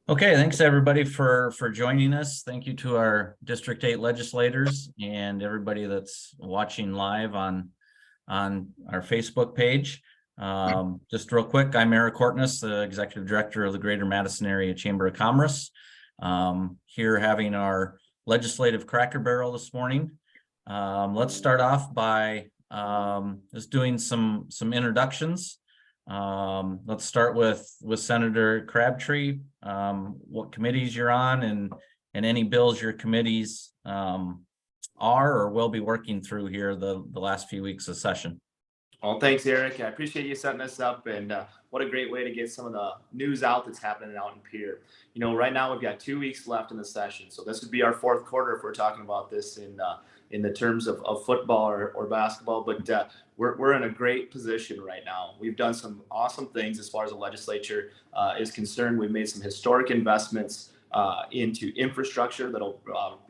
Okay, thanks everybody for joining us. Thank you to our District 8 legislators and everybody that's watching live on our Facebook page. Just real quick, I'm Eric Hortness, the Executive Director of the Greater Madison Area Chamber of Commerce. Here having our legislative Cracker Barrel this morning. Let's start off by just doing some introductions. Let's start with Senator Crabtree, what committees you're on and any bills your committees are or will be working through here the last few weeks of session. Well, thanks, Eric. I appreciate you setting us up, and what a great way to get some of the news out that's happening out in Pierre. You know, right now we've got 2 weeks left in the session, so this would be our fourth quarter if we're talking about this in the terms of football or basketball. But we're in a great position right now. We've done some awesome things as far as the legislature is concerned. We've made some historic investments into infrastructure that'll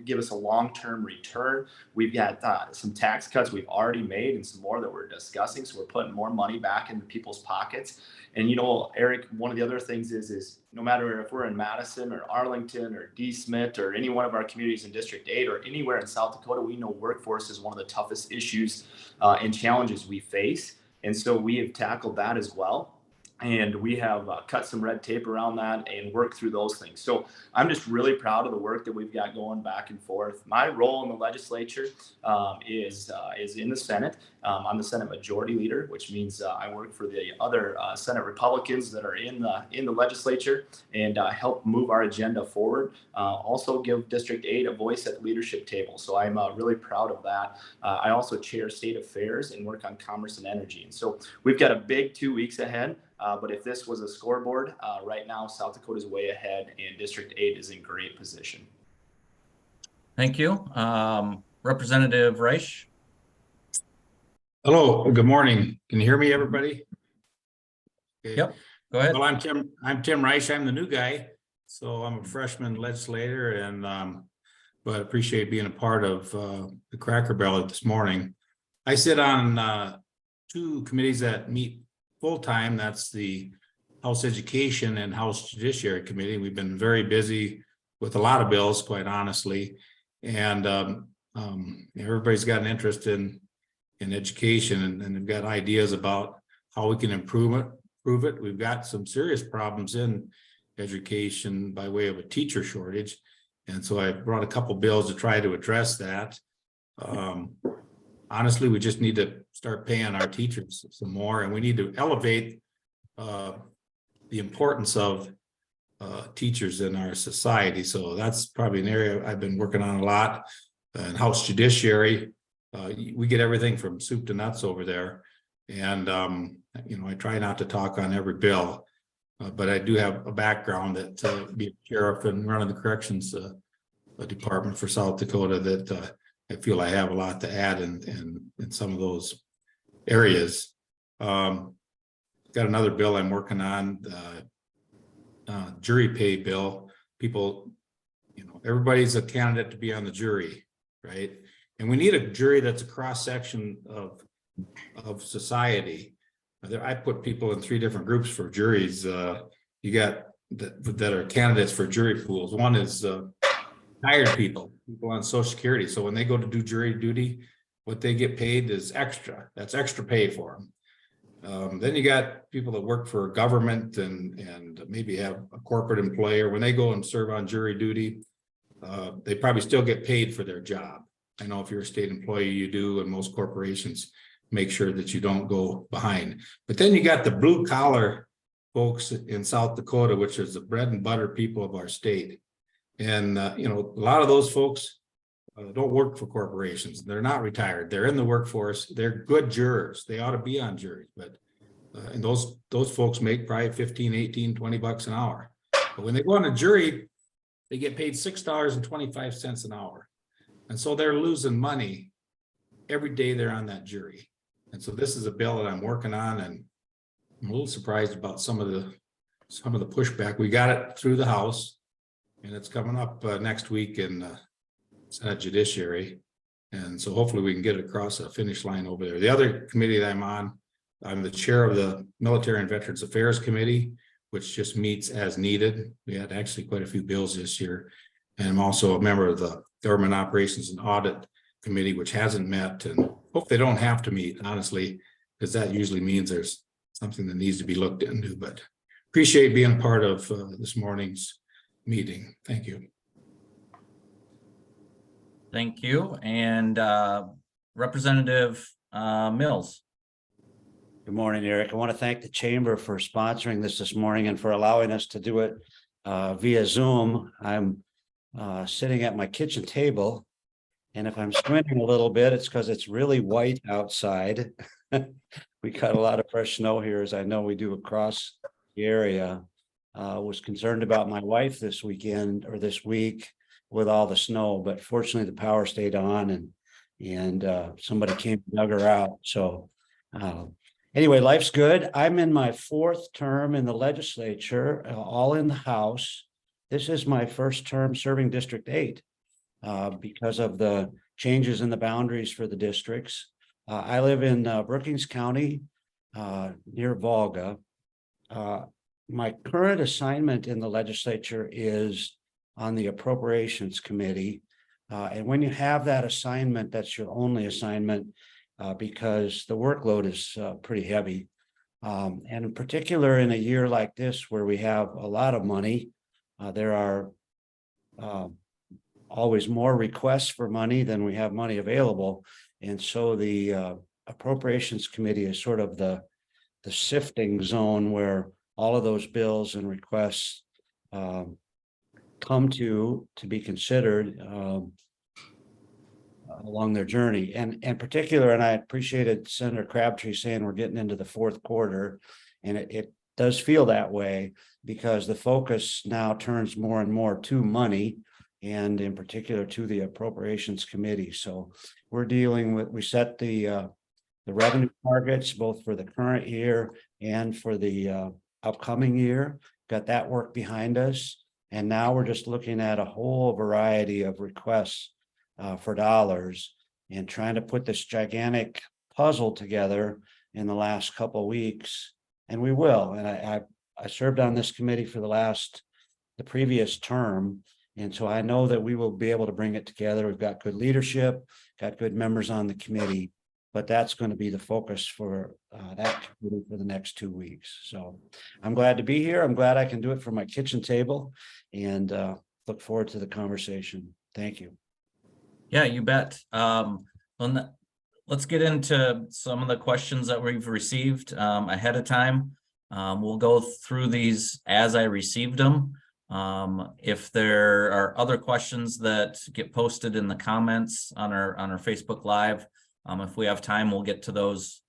give us a long-term return. We've got some tax cuts we've already made and some more that we're discussing. So we're putting more money back into people's pockets. And, you know, Eric, one of the other things is no matter if we're in Madison or Arlington or D. Smith or any one of our communities in District 8 or anywhere in South Dakota, we know workforce is one of the toughest issues and challenges we face. And so we have tackled that as well. And we have cut some red tape around that and worked through those things. So I'm just really proud of the work that we've got going back and forth. My role in the legislature is in the Senate. I'm the Senate Majority Leader, which means I work for the other Senate Republicans that are in the legislature and help move our agenda forward. Also give District 8 a voice at the leadership table. So I'm really proud of that. I also chair state affairs and work on commerce and energy. And so we've got a big 2 weeks ahead. But if this was a scoreboard, right now, South Dakota is way ahead and District 8 is in great position. Thank you. Representative Reich. Hello, good morning. Can you hear me, everybody? Okay. Yep, go ahead. Well, I'm Tim Reich. I'm the new guy. So I'm a freshman legislator and but appreciate being a part of the Cracker Barrel this morning. I sit on 2 committees that meet full-time. That's the House Education and House Judiciary Committee. We've been very busy with a lot of bills, quite honestly. And everybody's got an interest in education and they've got ideas about how we can improve it. We've got some serious problems in education by way of a teacher shortage. And so I brought a couple bills to try to address that. Honestly, we just need to start paying our teachers some more, and we need to elevate the importance of teachers in our society. So that's probably an area I've been working on a lot. In House Judiciary, we get everything from soup to nuts over there. And, you know, I try not to talk on every bill, but I do have a background that be a sheriff and running the corrections department for South Dakota that I feel I have a lot to add in some of those areas. Got another bill I'm working on, jury pay bill. People, you know, everybody's a candidate to be on the jury, right? And we need a jury that's a cross section of society. I put people in 3 different groups for juries. You got that are candidates for jury pools. One is tired people on Social Security. So when they go to do jury duty, what they get paid is extra. That's extra pay for them. Then you got people that work for government and maybe have a corporate employer. When they go and serve on jury duty, they probably still get paid for their job. I know if you're a state employee, you do, and most corporations make sure that you don't go behind. But then you got the blue collar folks in South Dakota, which is the bread and butter people of our state. And, you know, a lot of those folks don't work for corporations. They're not retired. They're in the workforce. They're good jurors. They ought to be on juries. But and those folks make probably 15, 18, 20 bucks an hour. But when they go on a jury, they get paid $6.25 an hour. And so they're losing money every day they're on that jury. And so this is a bill that I'm working on, and I'm a little surprised about some of the pushback. We got it through the House. And it's coming up next week in Senate Judiciary. And so hopefully we can get it across the finish line over there. The other committee that I'm on, I'm the chair of the Military and Veterans Affairs Committee. which just meets as needed. We had actually quite a few bills this year. And I'm also a member of the Government Operations and Audit Committee, which hasn't met, and hope they don't have to meet, honestly, because that usually means there's something that needs to be looked into, but appreciate being part of this morning's meeting. Thank you. Thank you. And Representative Mills. Good morning, Eric. I want to thank the chamber for sponsoring this morning and for allowing us to do it via Zoom. I'm sitting at my kitchen table, and if I'm squinting a little bit, it's because it's really white outside. We got a lot of fresh snow here, as I know we do across the area. Was concerned about my wife this weekend or this week with all the snow, but fortunately the power stayed on and somebody came and dug her out. So anyway, life's good. I'm in my 4th term in the legislature, all in the House. This is my first term serving District 8 because of the changes in the boundaries for the districts. I live in Brookings County near Volga. My current assignment in the legislature is on the Appropriations Committee. And when you have that assignment, that's your only assignment because the workload is pretty heavy. And in particular, in a year like this, where we have a lot of money, there are always more requests for money than we have money available. And so the Appropriations Committee is sort of the sifting zone where all of those bills and requests come to be considered along their journey. And in particular, and I appreciated Senator Crabtree saying we're getting into the 4th quarter, and it does feel that way because the focus now turns more and more to money, and in particular to the Appropriations Committee. So we're dealing with, we set the revenue targets both for the current year and for the upcoming year, got that work behind us. And now we're just looking at a whole variety of requests for dollars and trying to put this gigantic puzzle together in the last couple of weeks. And we will. And I served on this committee for the previous term. And so I know that we will be able to bring it together. We've got good leadership, got good members on the committee, but that's going to be the focus for that committee for the next 2 weeks. So I'm glad to be here. I'm glad I can do it from my kitchen table and look forward to the conversation. Thank you. Yeah, you bet. Let's get into some of the questions that we've received ahead of time. We'll go through these as I received them. If there are other questions that get posted in the comments on our Facebook Live, if we have time, we'll get to those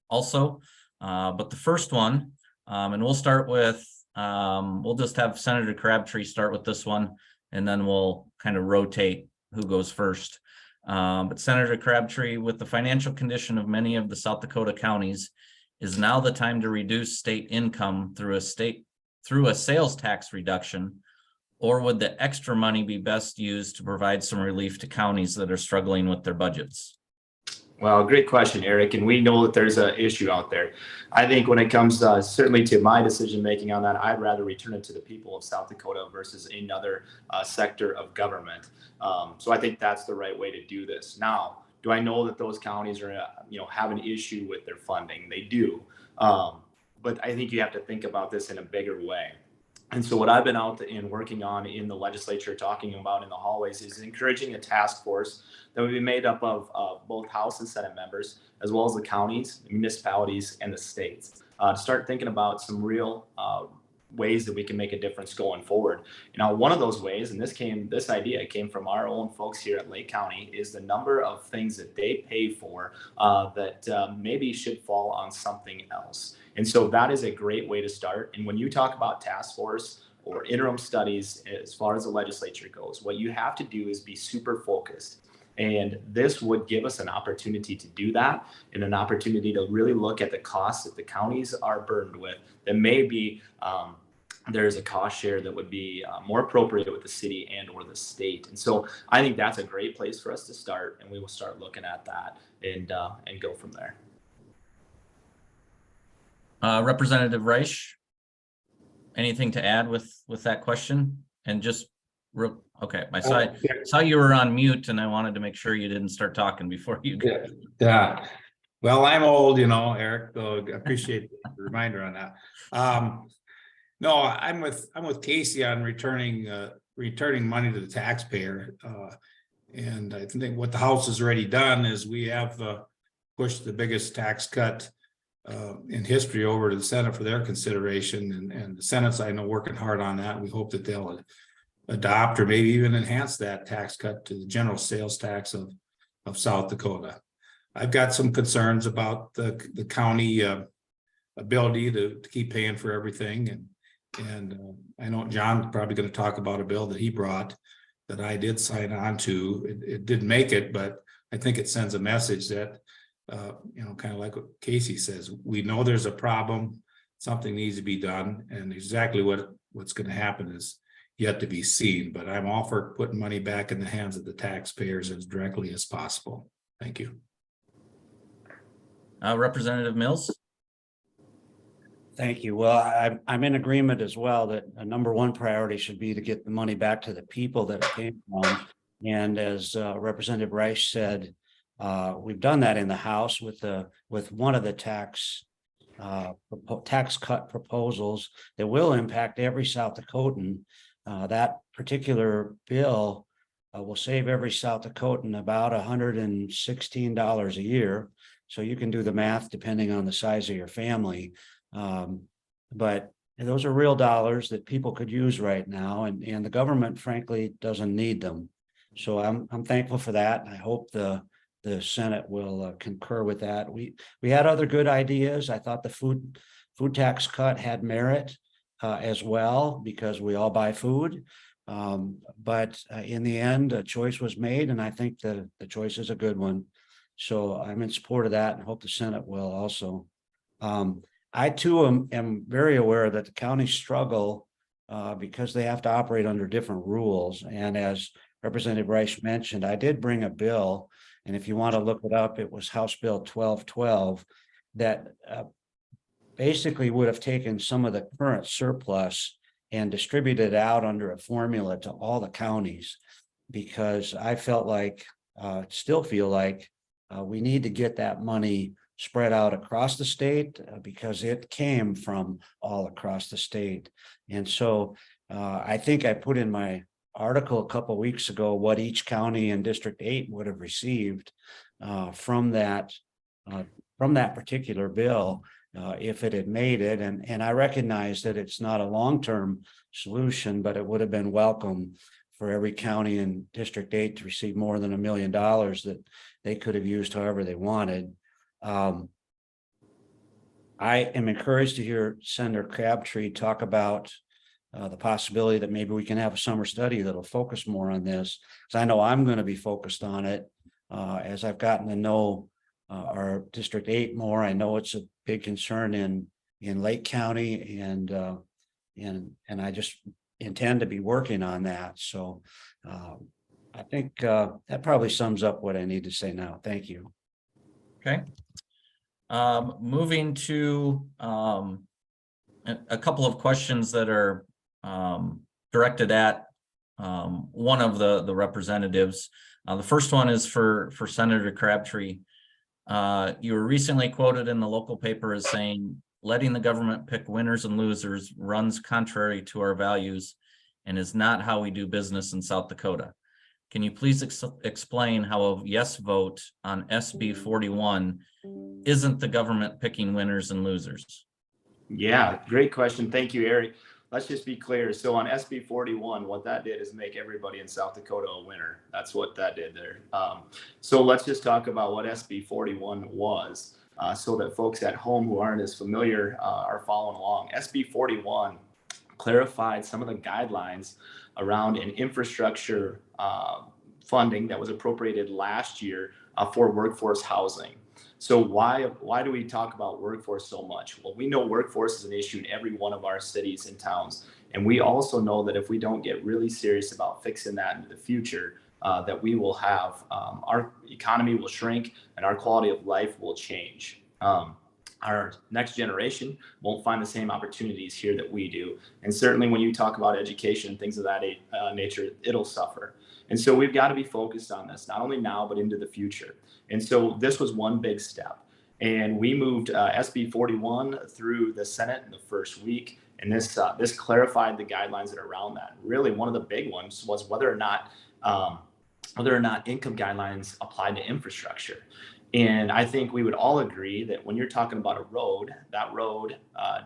also. But the first one, and we'll start with, we'll just have Senator Crabtree start with this one, and then we'll kind of rotate who goes first. But Senator Crabtree, with the financial condition of many of the South Dakota counties, is now the time to reduce state income through a sales tax reduction, or would the extra money be best used to provide some relief to counties that are struggling with their budgets? Well, great question, Eric. And we know that there's an issue out there. I think when it comes certainly to my decision making on that, I'd rather return it to the people of South Dakota versus another sector of government. So I think that's the right way to do this. Now, do I know that those counties are, have an issue with their funding? They do. But I think you have to think about this in a bigger way. And so what I've been out and working on in the legislature, talking about in the hallways, is encouraging a task force that would be made up of both House and Senate members, as well as the counties, the municipalities, and the states, to start thinking about some real ways that we can make a difference going forward. Now, one of those ways, and this idea came from our own folks here at Lake County, is the number of things that they pay for that maybe should fall on something else. And so that is a great way to start. And when you talk about task force or interim studies, as far as the legislature goes, what you have to do is be super focused. And this would give us an opportunity to do that, and an opportunity to really look at the costs that the counties are burdened with. That maybe there's a cost share that would be more appropriate with the city and or the state. And so I think that's a great place for us to start, and we will start looking at that and go from there. Representative Reich. anything to add with that question? And just real, okay, I Yeah. saw you were on mute and I wanted to make sure you didn't start talking before you. Yeah, well, I'm old, Eric, so I appreciate the reminder on that. No, I'm with Casey on returning money to the taxpayer. And I think what the House has already done is we have pushed the biggest tax cut in history over to the Senate for their consideration, and the Senate's, I know, working hard on that. We hope that they'll adopt or maybe even enhance that tax cut to the general sales tax of South Dakota. I've got some concerns about the county ability to keep paying for everything, and I know John's probably going to talk about a bill that he brought that I did sign on to. It didn't make it, but I think it sends a message that kind of like what Casey says, we know there's a problem, something needs to be done, and exactly what's going to happen is yet to be seen. But I'm all for putting money back in the hands of the taxpayers as directly as possible. Thank you. Representative Mills. Thank you. Well, I'm in agreement as well that a number one priority should be to get the money back to the people that it came from. And as Representative Reich said, we've done that in the House with one of the tax cut proposals that will impact every South Dakotan. That particular bill will save every South Dakotan about $116 a year. So you can do the math depending on the size of your family. But those are real dollars that people could use right now, and the government frankly doesn't need them. So I'm thankful for that. I hope the Senate will concur with that. We had other good ideas. I thought the food tax cut had merit as well, because we all buy food. But in the end, a choice was made, and I think the choice is a good one. So I'm in support of that and hope the Senate will also. I too am very aware that the counties struggle because they have to operate under different rules. And as Representative Reich mentioned, I did bring a bill, and if you want to look it up, it was House Bill 1212 that basically would have taken some of the current surplus and distributed it out under a formula to all the counties, because I still feel like we need to get that money spread out across the state because it came from all across the state. And so I think I put in my article a couple of weeks ago what each county in District 8 would have received from that particular bill if it had made it. And I recognize that it's not a long-term solution, but it would have been welcome for every county in District 8 to receive more than $1 million that they could have used however they wanted. I am encouraged to hear Senator Crabtree talk about the possibility that maybe we can have a summer study that'll focus more on this, because I know I'm going to be focused on it as I've gotten to know our District 8 more. I know it's a big concern in Lake County, and I just intend to be working on that. So I think that probably sums up what I need to say now. Thank you. Okay. Moving to a couple of questions that are directed at one of the representatives. The first one is for Senator Crabtree. You were recently quoted in the local paper as saying, letting the government pick winners and losers runs contrary to our values and is not how we do business in South Dakota. Can you please explain how a yes vote on SB 41 isn't the government picking winners and losers? Yeah, great question. Thank you, Eric. Let's just be clear. So on SB 41, what that did is make everybody in South Dakota a winner. That's what that did there. So let's just talk about what SB 41 was so that folks at home who aren't as familiar are following along. SB 41 clarified some of the guidelines around an infrastructure funding that was appropriated last year for workforce housing. So why do we talk about workforce so much? Well, we know workforce is an issue in every one of our cities and towns. And we also know that if we don't get really serious about fixing that into the future, that we will have our economy will shrink and our quality of life will change. our next generation won't find the same opportunities here that we do. And certainly when you talk about education, things of that nature, it'll suffer. And so we've got to be focused on this, not only now, but into the future. And so this was one big step. And we moved SB 41 through the Senate in the first week. And this clarified the guidelines that are around that. Really, one of the big ones was whether or not income guidelines applied to infrastructure. And I think we would all agree that when you're talking about a road, that road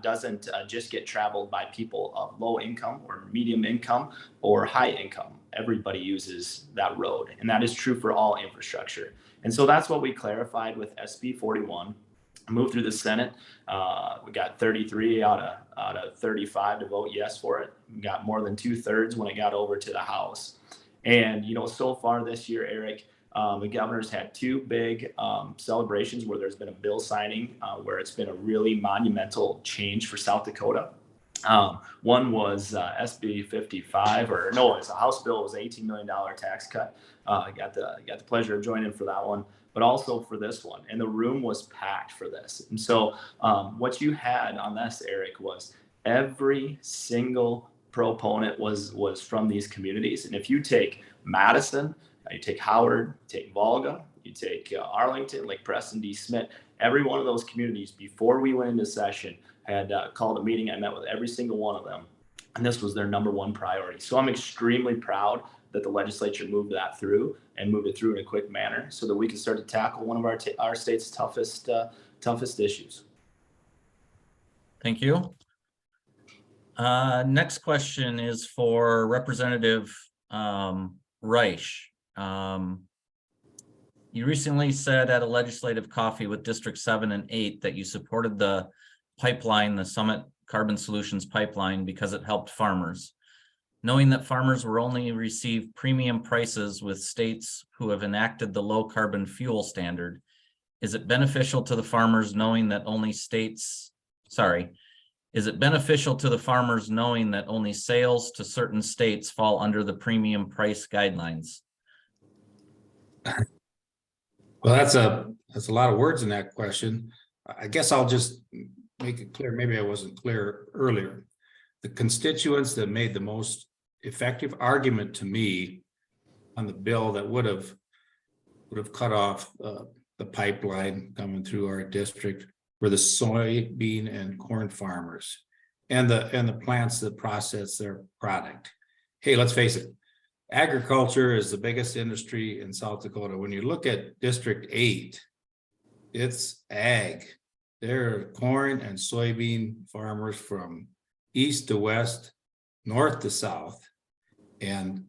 doesn't just get traveled by people of low income or medium income or high income. Everybody uses that road, and that is true for all infrastructure. And so that's what we clarified with SB 41. Moved through the Senate. We got 33 out of 35 to vote yes for it. We got more than 2/3 when it got over to the House. And so far this year, Eric, the governor's had two big celebrations where there's been a bill signing where it's been a really monumental change for South Dakota. One was SB 55, or no, it's a House bill. It was an $18 million tax cut. I got the pleasure of joining for that one, but also for this one. And the room was packed for this. And so what you had on this, Eric, was every single proponent was from these communities. And if you take Madison, you take Howard, you take Volga, you take Arlington, Lake Preston, D. Smith, every one of those communities before we went into session had called a meeting. I met with every single one of them, and this was their number one priority. So I'm extremely proud that the legislature moved that through and moved it through in a quick manner so that we can start to tackle one of our state's toughest issues. Thank you. Next question is for Representative Reich. You recently said at a legislative coffee with District 7 and 8 that you supported the pipeline, the Summit Carbon Solutions pipeline, because it helped farmers. Knowing that farmers will only receive premium prices with states who have enacted the low carbon fuel standard, is it beneficial to the farmers knowing that only sales to certain states fall under the premium price guidelines? Well, that's a lot of words in that question. I guess I'll just make it clear. Maybe I wasn't clear earlier. The constituents that made the most effective argument to me on the bill that would have cut off the pipeline coming through our district were the soybean and corn farmers and the plants that process their product. Hey, let's face it. Agriculture is the biggest industry in South Dakota. When you look at District 8, it's ag. There are corn and soybean farmers from east to west, north to south. And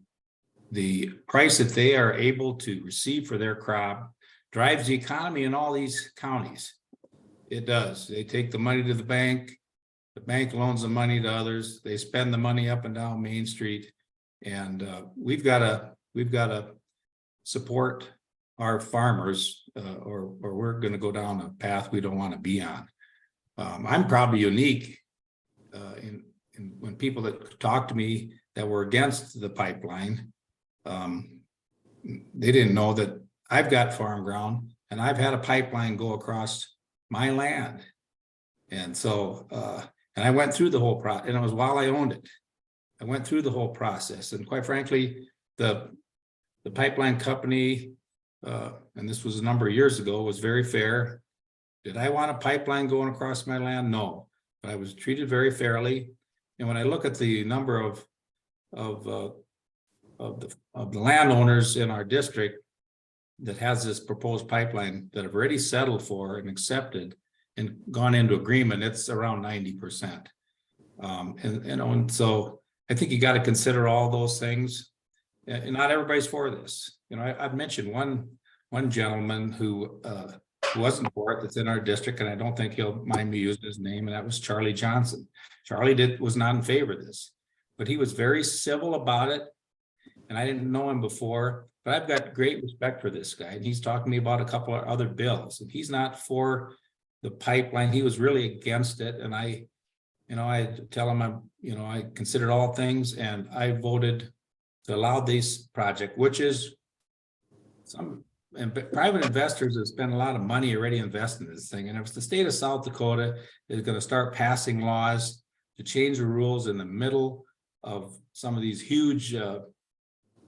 the price that they are able to receive for their crop drives the economy in all these counties. It does. They take the money to the bank loans the money to others. They spend the money up and down Main Street. And we've got to support our farmers, or we're going to go down a path we don't want to be on. I'm probably unique in when people that talk to me that were against the pipeline, they didn't know that I've got farm ground and I've had a pipeline go across my land. And so, and I went through the whole process, and it was while I owned it. I went through the whole process, and quite frankly, the pipeline company, and this was a number of years ago, was very fair. Did I want a pipeline going across my land? No, but I was treated very fairly. And when I look at the number of the landowners in our district that has this proposed pipeline that have already settled for and accepted and gone into agreement, it's around 90%. And so I think you got to consider all those things, and not everybody's for this. I've mentioned one gentleman who wasn't for it that's in our district, and I don't think he'll mind me using his name, and that was Charlie Johnson. Charlie was not in favor of this, but he was very civil about it, and I didn't know him before, but I've got great respect for this guy, and he's talking to me about a couple of other bills, and he's not for the pipeline. He was really against it, and I tell him I considered all things, and I voted to allow this project, which is private investors have spent a lot of money already investing in this thing. And if the state of South Dakota is going to start passing laws to change the rules in the middle of some of these huge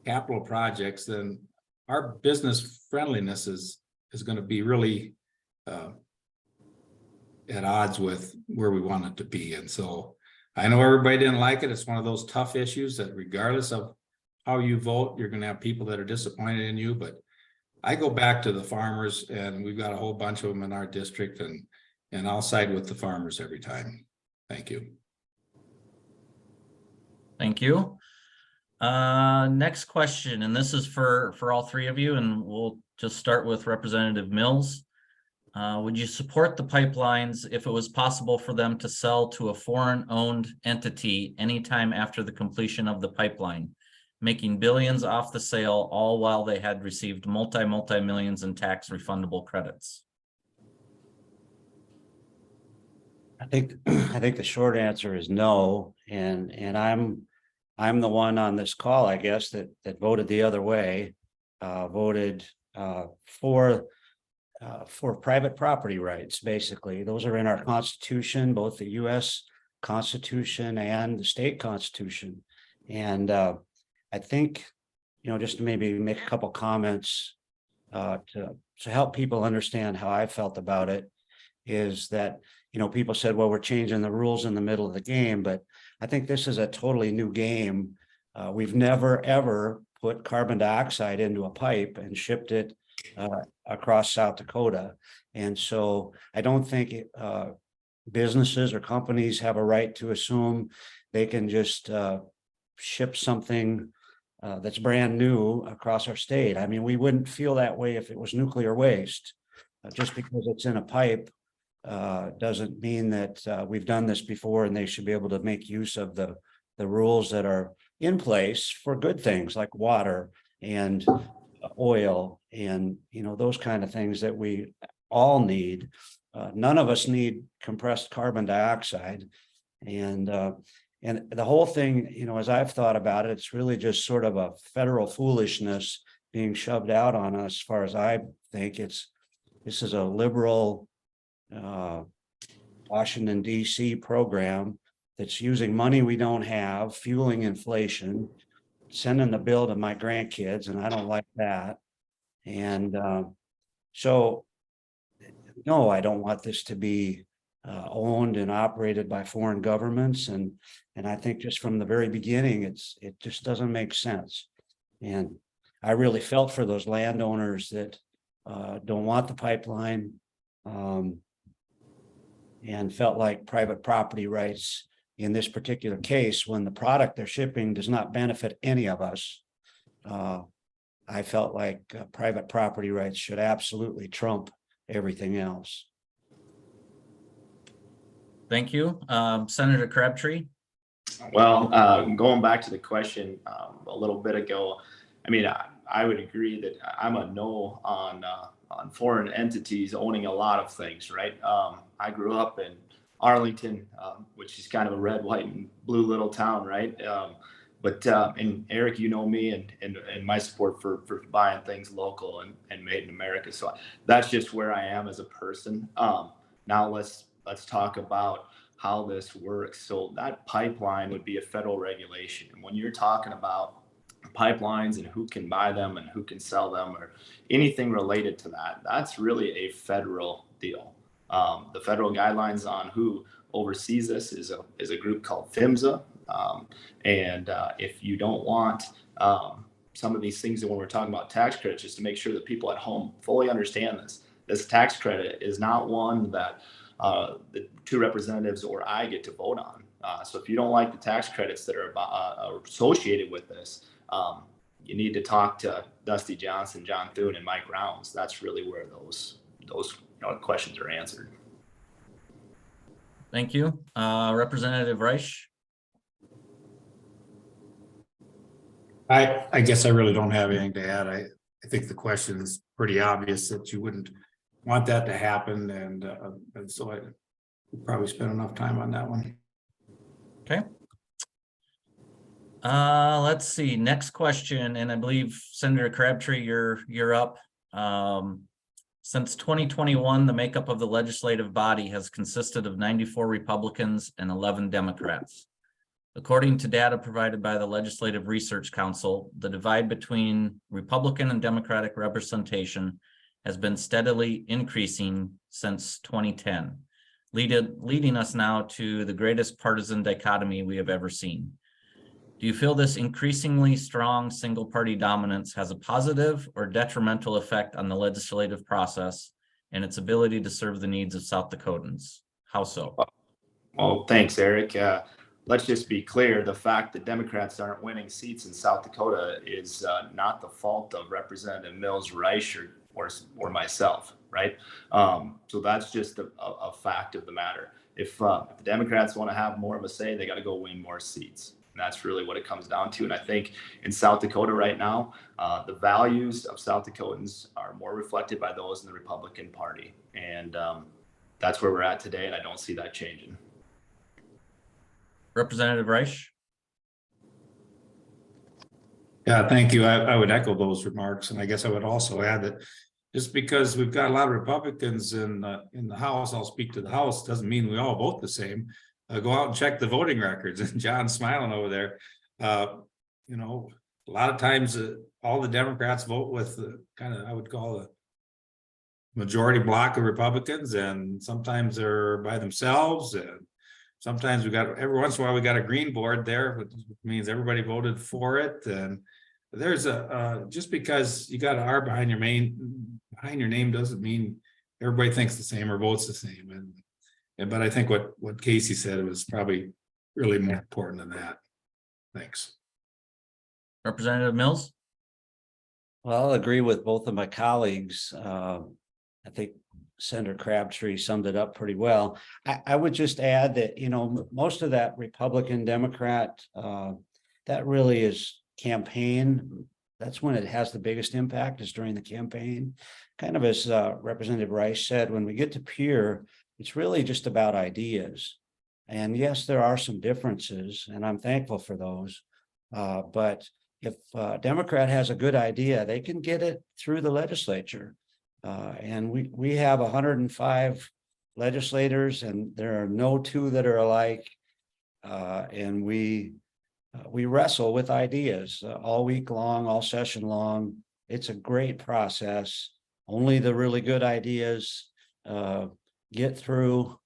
capital projects, then our business friendliness is going to be really at odds with where we want it to be. And so I know everybody didn't like it. It's one of those tough issues that regardless of how you vote, you're going to have people that are disappointed in you. But I go back to the farmers, and we've got a whole bunch of them in our district, and I'll side with the farmers every time. Thank you. Thank you. Next question, and this is for all three of you, and we'll just start with Representative Mills. Would you support the pipelines if it was possible for them to sell to a foreign-owned entity anytime after the completion of the pipeline, making billions off the sale, all while they had received multi-millions in tax refundable credits? I think the short answer is no, and I'm the one on this call, I guess, that voted the other way, voted for private property rights. Basically, those are in our Constitution, both the U.S. Constitution and the state Constitution. And I think, just to maybe make a couple comments to help people understand how I felt about it, is that, people said, well, we're changing the rules in the middle of the game, but I think this is a totally new game. We've never, ever put carbon dioxide into a pipe and shipped it across South Dakota. And so I don't think businesses or companies have a right to assume they can just ship something that's brand new across our state. I mean, we wouldn't feel that way if it was nuclear waste. Just because it's in a pipe doesn't mean that we've done this before, and they should be able to make use of the rules that are in place for good things like water and oil and those kind of things that we all need. None of us need compressed carbon dioxide, and the whole thing, as I've thought about it, it's really just sort of a federal foolishness being shoved out on us. As far as I think, this is a liberal Washington D.C. program that's using money we don't have, fueling inflation, sending the bill to my grandkids, and I don't like that. And so, no, I don't want this to be owned and operated by foreign governments. And I think just from the very beginning, it just doesn't make sense. And I really felt for those landowners that don't want the pipeline, and felt like private property rights in this particular case, when the product they're shipping does not benefit any of us. I felt like private property rights should absolutely trump everything else. Thank you. Senator Crabtree. Well, going back to the question a little bit ago, I mean, I would agree that I'm a no on foreign entities owning a lot of things, right? I grew up in Arlington, which is kind of a red, white, and blue little town, right? And Eric, me and my support for buying things local and made in America. So that's just where I am as a person. Now let's talk about how this works. So that pipeline would be a federal regulation. And when you're talking about pipelines and who can buy them and who can sell them or anything related to that, that's really a federal deal. The federal guidelines on who oversees this is a group called PHMSA. If you don't want some of these things, and when we're talking about tax credits, just to make sure that people at home fully understand this tax credit is not one that the two representatives or I get to vote on. So if you don't like the tax credits that are associated with this, you need to talk to Dusty Johnson, John Thune, and Mike Rounds. That's really where those questions are answered. Thank you. Representative Reich. I guess I really don't have anything to add. I think the question is pretty obvious that you wouldn't want that to happen, and so I probably spent enough time on that one. Okay. Let's see. Next question, and I believe Senator Crabtree, you're up. Since 2021, the makeup of the legislative body has consisted of 94 Republicans and 11 Democrats. According to data provided by the Legislative Research Council, the divide between Republican and Democratic representation has been steadily increasing since 2010, leading us now to the greatest partisan dichotomy we have ever seen. Do you feel this increasingly strong single-party dominance has a positive or detrimental effect on the legislative process and its ability to serve the needs of South Dakotans? How so? Well, thanks, Eric. Let's just be clear. The fact that Democrats aren't winning seats in South Dakota is not the fault of Representative Mills Reich or myself, right? So that's just a fact of the matter. If the Democrats want to have more of a say, they got to go win more seats. And that's really what it comes down to. And I think in South Dakota right now, the values of South Dakotans are more reflected by those in the Republican Party. And that's where we're at today. And I don't see that changing. Representative Reich? Yeah, thank you. I would echo those remarks, and I guess I would also add that just because we've got a lot of Republicans in the House, I'll speak to the House, doesn't mean we all vote the same. Go out and check the voting records, and John's smiling over there. You know, a lot of times all the Democrats vote with kind of, I would call a majority block of Republicans, and sometimes they're by themselves, and sometimes every once in a while we got a green board there, which means everybody voted for it. And there's just because you got an R behind your name doesn't mean everybody thinks the same or votes the same. But I think what Casey said was probably really more important than that. Thanks. Representative Mills? Well, I'll agree with both of my colleagues. I think Senator Crabtree summed it up pretty well. I would just add that, you know, most of that Republican, Democrat, that really is campaign. That's when it has the biggest impact, is during the campaign. Kind of as Representative Rice said, when we get to Pierre, it's really just about ideas. And yes, there are some differences, and I'm thankful for those. But if a Democrat has a good idea, they can get it through the legislature. And we have 105 legislators, and there are no two that are alike. And we wrestle with ideas all week long, all session long. It's a great process. Only the really good ideas get through.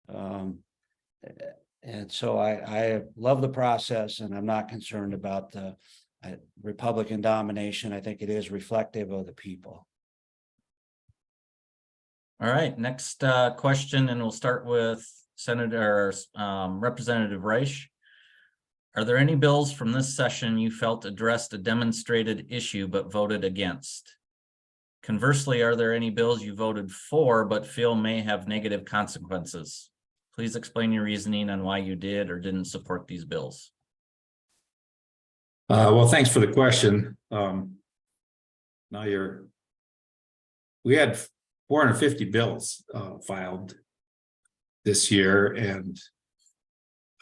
And so I love the process, and I'm not concerned about the Republican domination. I think it is reflective of the people. All right, next question, and we'll start with Representative Reich. Are there any bills from this session you felt addressed a demonstrated issue but voted against? Conversely, are there any bills you voted for but feel may have negative consequences? Please explain your reasoning on why you did or didn't support these bills. Well, thanks for the question. We had 450 bills filed this year, and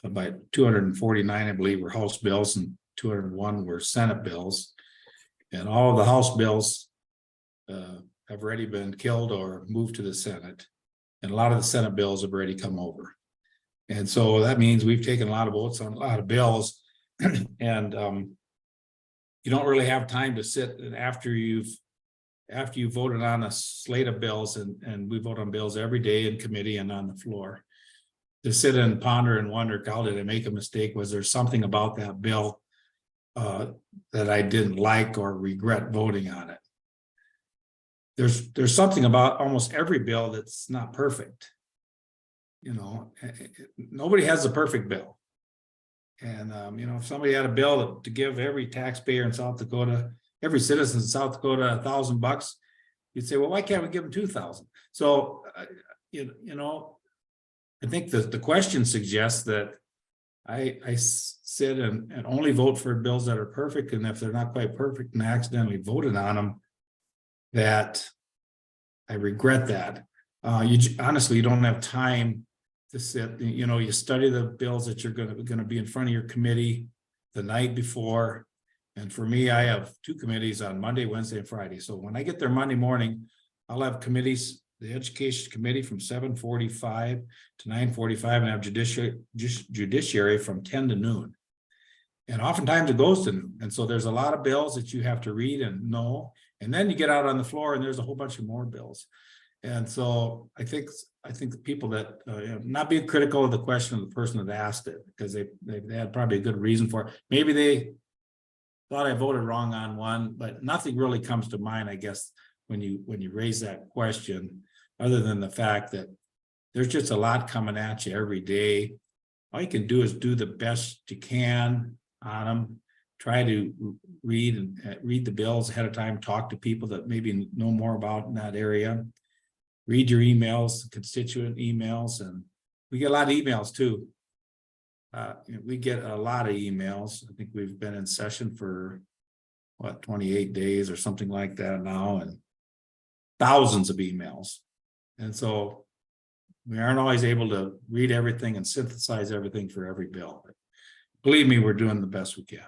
about 249, I believe, were House bills, and 201 were Senate bills. And all of the House bills have already been killed or moved to the Senate. And a lot of the Senate bills have already come over. And so that means we've taken a lot of votes on a lot of bills. And you don't really have time to sit and after you voted on a slate of bills, and we vote on bills every day in committee and on the floor, to sit and ponder and wonder, God, did I make a mistake? Was there something about that bill that I didn't like or regret voting on it? There's something about almost every bill that's not perfect. You know, nobody has a perfect bill. And, you know, if somebody had a bill to give every taxpayer in South Dakota, every citizen in South Dakota $1,000, you'd say, well, why can't we give them 2,000? So, you know, I think the question suggests that I sit and only vote for bills that are perfect. And if they're not quite perfect and I accidentally voted on them, that I regret that. Honestly, you don't have time to sit, you know, you study the bills that you're going to be in front of your committee the night before, And for me, I have two committees on Monday, Wednesday, and Friday. So when I get there Monday morning, I'll have committees, the Education Committee from 7:45 to 9:45, and have judiciary from 10 to noon. And oftentimes it goes to noon. And so there's a lot of bills that you have to read and know. And then you get out on the floor and there's a whole bunch of more bills. And so I think the people that, not being critical of the question of the person that asked it, because they had probably a good reason for it. Maybe they thought I voted wrong on one, but nothing really comes to mind, I guess, when you raise that question, other than the fact that there's just a lot coming at you every day. All you can do is do the best you can on them. Try to read the bills ahead of time, talk to people that maybe know more about in that area. Read your emails, constituent emails, and we get a lot of emails too. We get a lot of emails. I think we've been in session for 28 days or something like that now, and thousands of emails. And so we aren't always able to read everything and synthesize everything for every bill. But believe me, we're doing the best we can.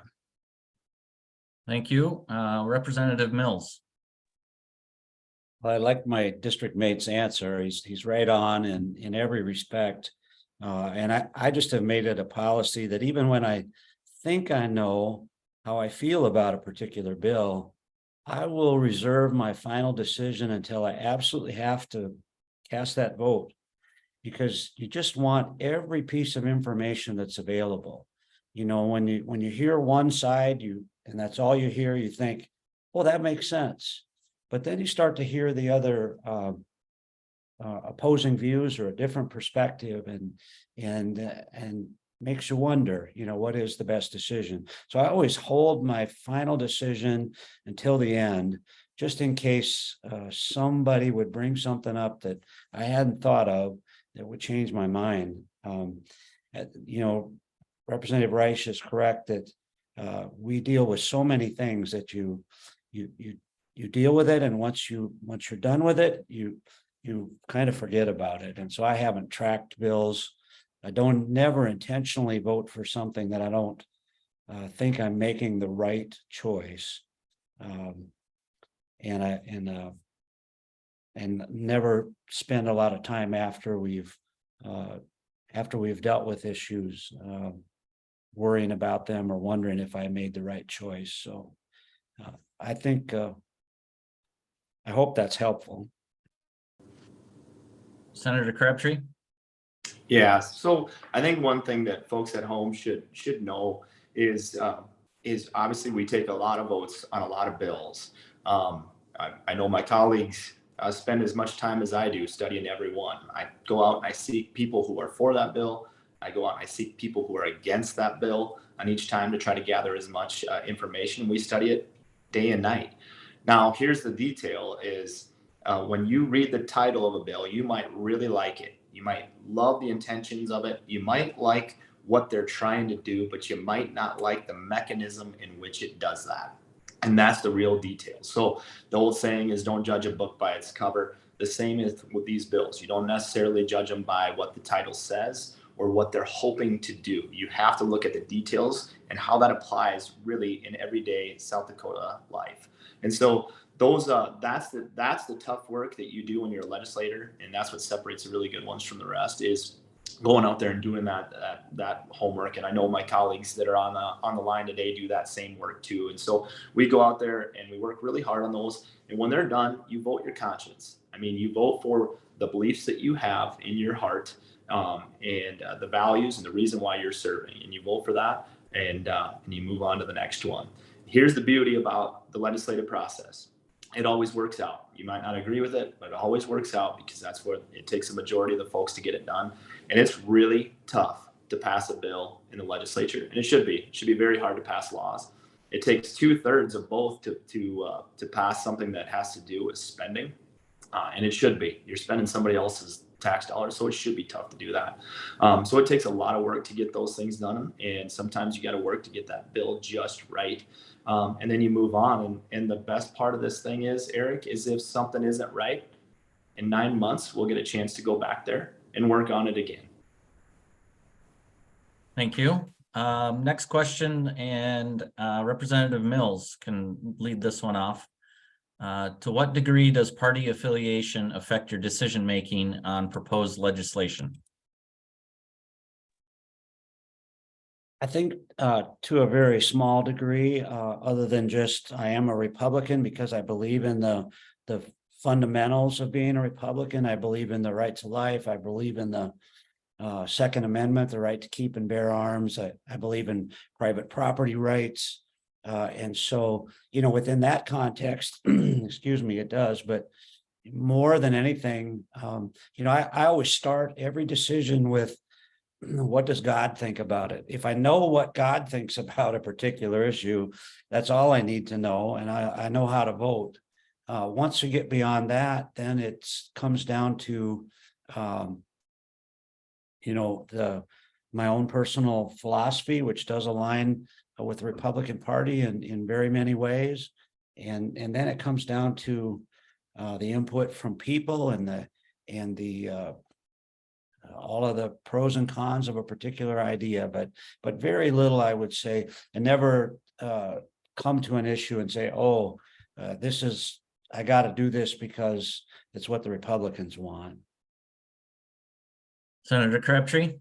Thank you. Representative Mills. Well, I like my district mate's answer. He's right on in every respect. And I just have made it a policy that even when I think I know how I feel about a particular bill, I will reserve my final decision until I absolutely have to cast that vote. Because you just want every piece of information that's available. You know, when you hear one side, and that's all you hear, you think, well, that makes sense. But then you start to hear the other opposing views or a different perspective, and makes you wonder, what is the best decision? So I always hold my final decision until the end, just in case somebody would bring something up that I hadn't thought of that would change my mind. Representative Reich is correct that we deal with so many things that you deal with it, and once you're done with it, you kind of forget about it. And so I haven't tracked bills. I don't never intentionally vote for something that I don't think I'm making the right choice, and never spend a lot of time after we've dealt with issues, worrying about them or wondering if I made the right choice. So I think I hope that's helpful. Senator Crabtree. Yeah, so I think one thing that folks at home should know is obviously we take a lot of votes on a lot of bills. I know my colleagues spend as much time as I do studying every one. I go out and I seek people who are for that bill. I go out and I seek people who are against that bill on each time to try to gather as much information. We study it day and night. Now, here's the detail is when you read the title of a bill, you might really like it. You might love the intentions of it. You might like what they're trying to do, but you might not like the mechanism in which it does that. And that's the real detail. So the old saying is don't judge a book by its cover. The same is with these bills. You don't necessarily judge them by what the title says or what they're hoping to do. You have to look at the details and how that applies really in everyday South Dakota life. And so those that's the tough work that you do when you're a legislator, and that's what separates the really good ones from the rest, is going out there and doing that homework. And I know my colleagues that are on the line today do that same work too. And so we go out there and we work really hard on those. And when they're done, you vote your conscience. I mean, you vote for the beliefs that you have in your heart, and the values and the reason why you're serving, and you vote for that, and you move on to the next one. Here's the beauty about the legislative process. It always works out. You might not agree with it, but it always works out because that's what it takes a majority of the folks to get it done. And it's really tough to pass a bill in the legislature, and it should be. It should be very hard to pass laws. It takes 2/3 of both to pass something that has to do with spending, and it should be. You're spending somebody else's tax dollars, so it should be tough to do that. So it takes a lot of work to get those things done, and sometimes you got to work to get that bill just right. And then you move on. And the best part of this thing is, Eric, is if something isn't right, in 9 months, we'll get a chance to go back there and work on it again. Thank you. Next question, and Representative Mills can lead this one off. To what degree does party affiliation affect your decision-making on proposed legislation? I think to a very small degree, other than just I am a Republican because I believe in the fundamentals of being a Republican. I believe in the right to life. I believe in the Second Amendment, the right to keep and bear arms. I believe in private property rights. And so, within that context, excuse me, it does. But more than anything, I always start every decision with, what does God think about it? If I know what God thinks about a particular issue, that's all I need to know, and I know how to vote. Once we get beyond that, then it comes down to, my own personal philosophy, which does align with the Republican Party in very many ways, and then it comes down to the input from people and the all of the pros and cons of a particular idea, but very little, I would say. I never come to an issue and say, I got to do this because it's what the Republicans want. Senator Crabtree?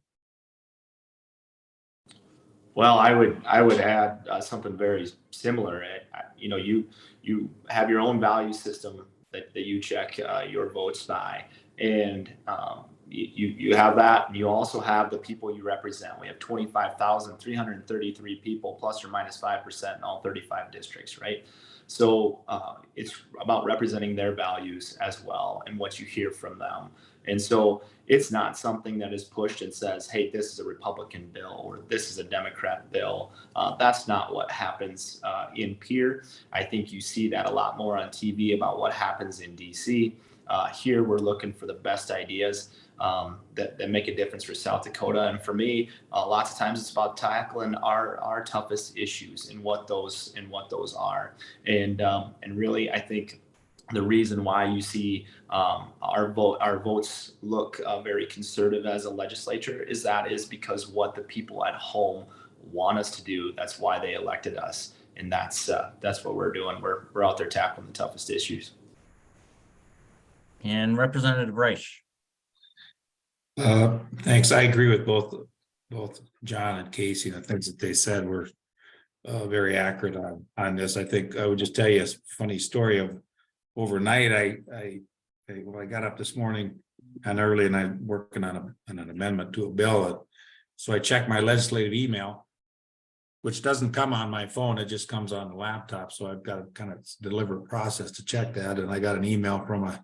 Well, I would add something very similar. You have your own value system that you check your votes by, and you have that, and you also have the people you represent. We have 25,333 people, plus or minus 5% in all 35 districts, right? So it's about representing their values as well and what you hear from them. And so it's not something that is pushed and says, hey, this is a Republican bill or this is a Democrat bill. That's not what happens in Pierre. I think you see that a lot more on TV about what happens in DC. Here, we're looking for the best ideas that make a difference for South Dakota. And for me, lots of times it's about tackling our toughest issues and what those are. And really, I think the reason why you see our votes look very conservative as a legislature is because what the people at home want us to do. That's why they elected us, and that's what we're doing. We're out there tackling the toughest issues. And Representative Reich? Thanks. I agree with both John and Casey. The things that they said were very accurate on this. I think I would just tell you a funny story of overnight. I got up this morning and early, and I'm working on an amendment to a bill. So I checked my legislative email, which doesn't come on my phone. It just comes on the laptop. So I've got a kind of deliberate process to check that. And I got an email from a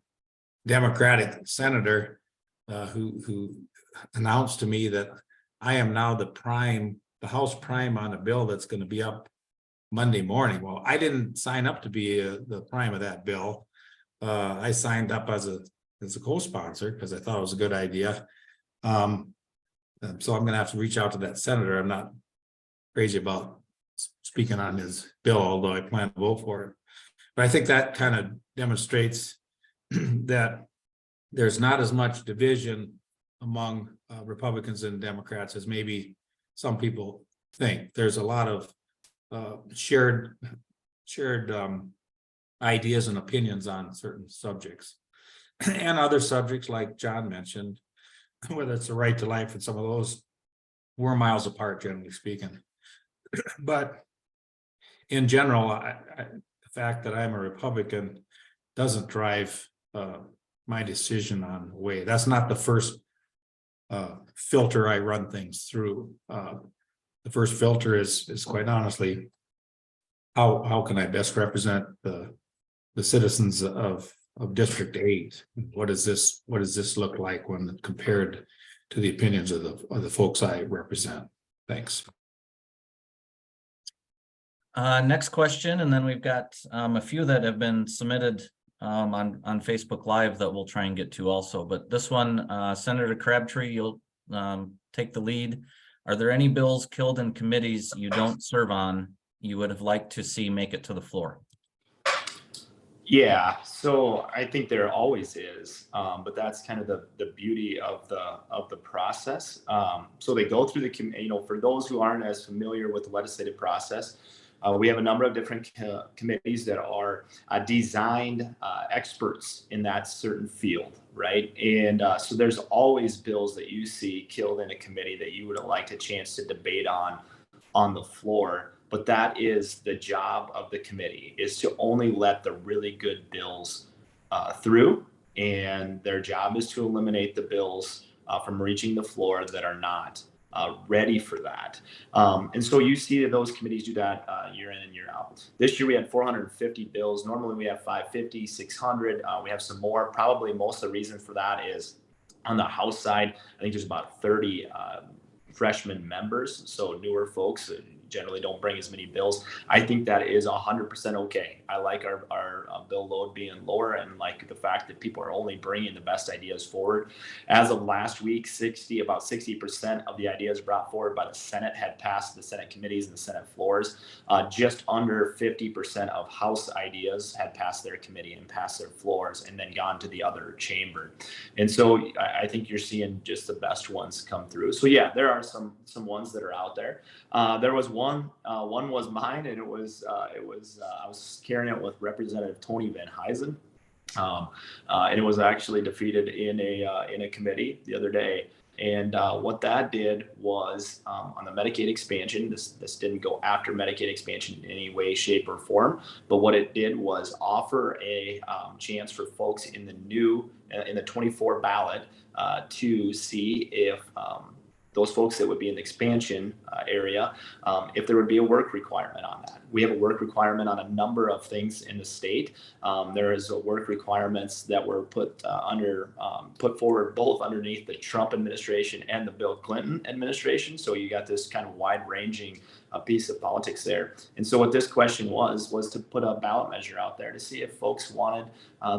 Democratic senator who announced to me that I am now the House prime on a bill that's going to be up Monday morning. Well, I didn't sign up to be the prime of that bill. I signed up as a co-sponsor because I thought it was a good idea. So I'm going to have to reach out to that senator. I'm not crazy about speaking on his bill, although I plan to vote for it. But I think that kind of demonstrates that there's not as much division among Republicans and Democrats as maybe some people think. There's a lot of shared ideas and opinions on certain subjects, and other subjects like John mentioned, whether it's the right to life, and some of those we're miles apart, generally speaking. But in general, the fact that I'm a Republican doesn't drive my decision on the way. That's not the first filter I run things through. The first filter is quite honestly, how can I best represent the citizens of District 8? What does this look like when compared to the opinions of the folks I represent? Thanks. Next question, and then we've got a few that have been submitted on Facebook Live that we'll try and get to also. But this one, Senator Crabtree, you'll take the lead. Are there any bills killed in committees you don't serve on you would have liked to see make it to the floor? Yeah, so I think there always is, but that's kind of the beauty of the process. So they go through for those who aren't as familiar with the legislative process, we have a number of different committees that are designed experts in that certain field, right? And so there's always bills that you see killed in a committee that you would have liked a chance to debate on the floor. But that is the job of the committee, is to only let the really good bills through, and their job is to eliminate the bills from reaching the floor that are not ready for that. And so you see those committees do that year in and year out. This year we had 450 bills. Normally we have 550, 600. We have some more. Probably most of the reason for that is on the House side. I think there's about 30 freshman members, so newer folks generally don't bring as many bills. I think that is 100% okay. I like our bill load being lower, and like the fact that people are only bringing the best ideas forward. As of last week, about 60% of the ideas brought forward by the Senate had passed the Senate committees and the Senate floors. Just under 50% of House ideas had passed their committee and passed their floors and then gone to the other chamber. And so I think you're seeing just the best ones come through. So yeah, there are some ones that are out there. There was one was mine, and I was carrying it with Representative Tony Van Huysen, and it was actually defeated in a committee the other day. And what that did was on the Medicaid expansion. This didn't go after Medicaid expansion in any way, shape, or form, but what it did was offer a chance for folks in the 24 ballot to see if those folks that would be in the expansion area, if there would be a work requirement on that. We have a work requirement on a number of things in the state. There is a work requirements that were put forward both underneath the Trump administration and the Bill Clinton administration. So you got this kind of wide-ranging piece of politics there. And so what this question was to put a ballot measure out there to see if folks wanted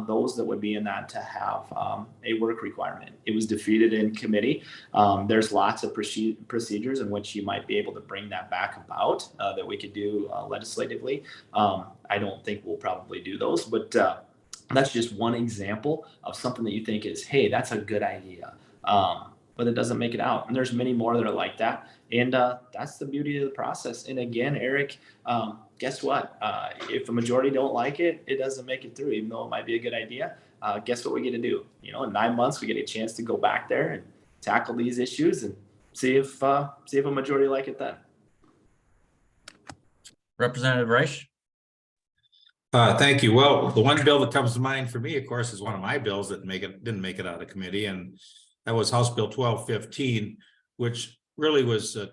those that would be in that to have a work requirement. It was defeated in committee. There's lots of procedures in which you might be able to bring that back about that we could do legislatively. I don't think we'll probably do those, but that's just one example of something that you think is, hey, that's a good idea. But it doesn't make it out. And there's many more that are like that. And that's the beauty of the process. And again, Eric, guess what? If a majority don't like it, it doesn't make it through, even though it might be a good idea. Guess what we get to do? In 9 months, we get a chance to go back there and tackle these issues and see if a majority like it then. Representative Reich. Thank you. Well, the one bill that comes to mind for me, of course, is one of my bills that didn't make it out of committee, and that was House Bill 1215, which really was a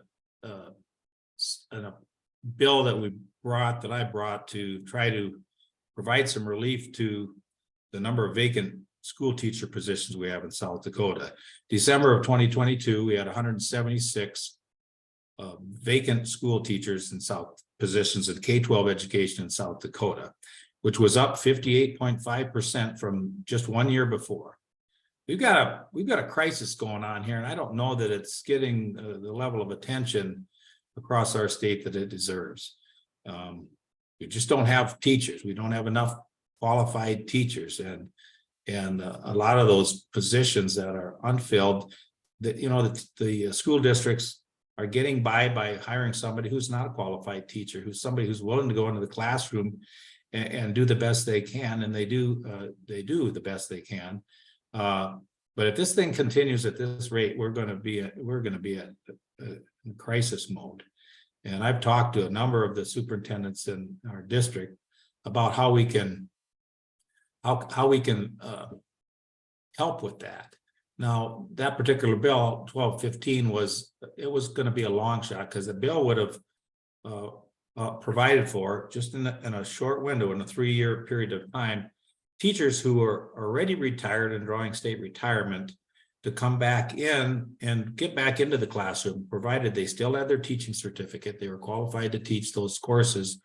bill that I brought to try to provide some relief to the number of vacant school teacher positions we have in South Dakota. December of 2022, we had 176 vacant school teachers in positions in K-12 education in South Dakota, which was up 58.5% from just 1 year before. We've got a crisis going on here, and I don't know that it's getting the level of attention across our state that it deserves. We just don't have teachers. We don't have enough qualified teachers, and a lot of those positions that are unfilled, the school districts are getting by hiring somebody who's not a qualified teacher, who's somebody who's willing to go into the classroom and do the best they can, and they do the best they can. But if this thing continues at this rate, we're going to be at crisis mode. And I've talked to a number of the superintendents in our district about how we can help with that. Now, that particular bill, 1215, was going to be a long shot, because the bill would have provided for, just in a short window, in a 3-year period of time, teachers who are already retired and drawing state retirement to come back in and get back into the classroom, provided they still had their teaching certificate. They were qualified to teach those courses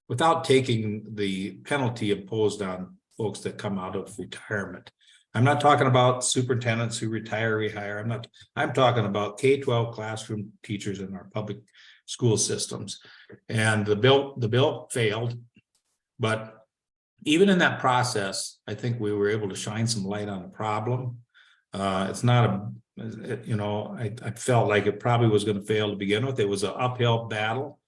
without taking the penalty imposed on folks that come out of retirement. I'm not talking about superintendents who rehire. I'm talking about K-12 classroom teachers in our public school systems. And the bill failed, but even in that process, I think we were able to shine some light on the problem. It's not I felt like it probably was going to fail to begin with. It was an uphill battle.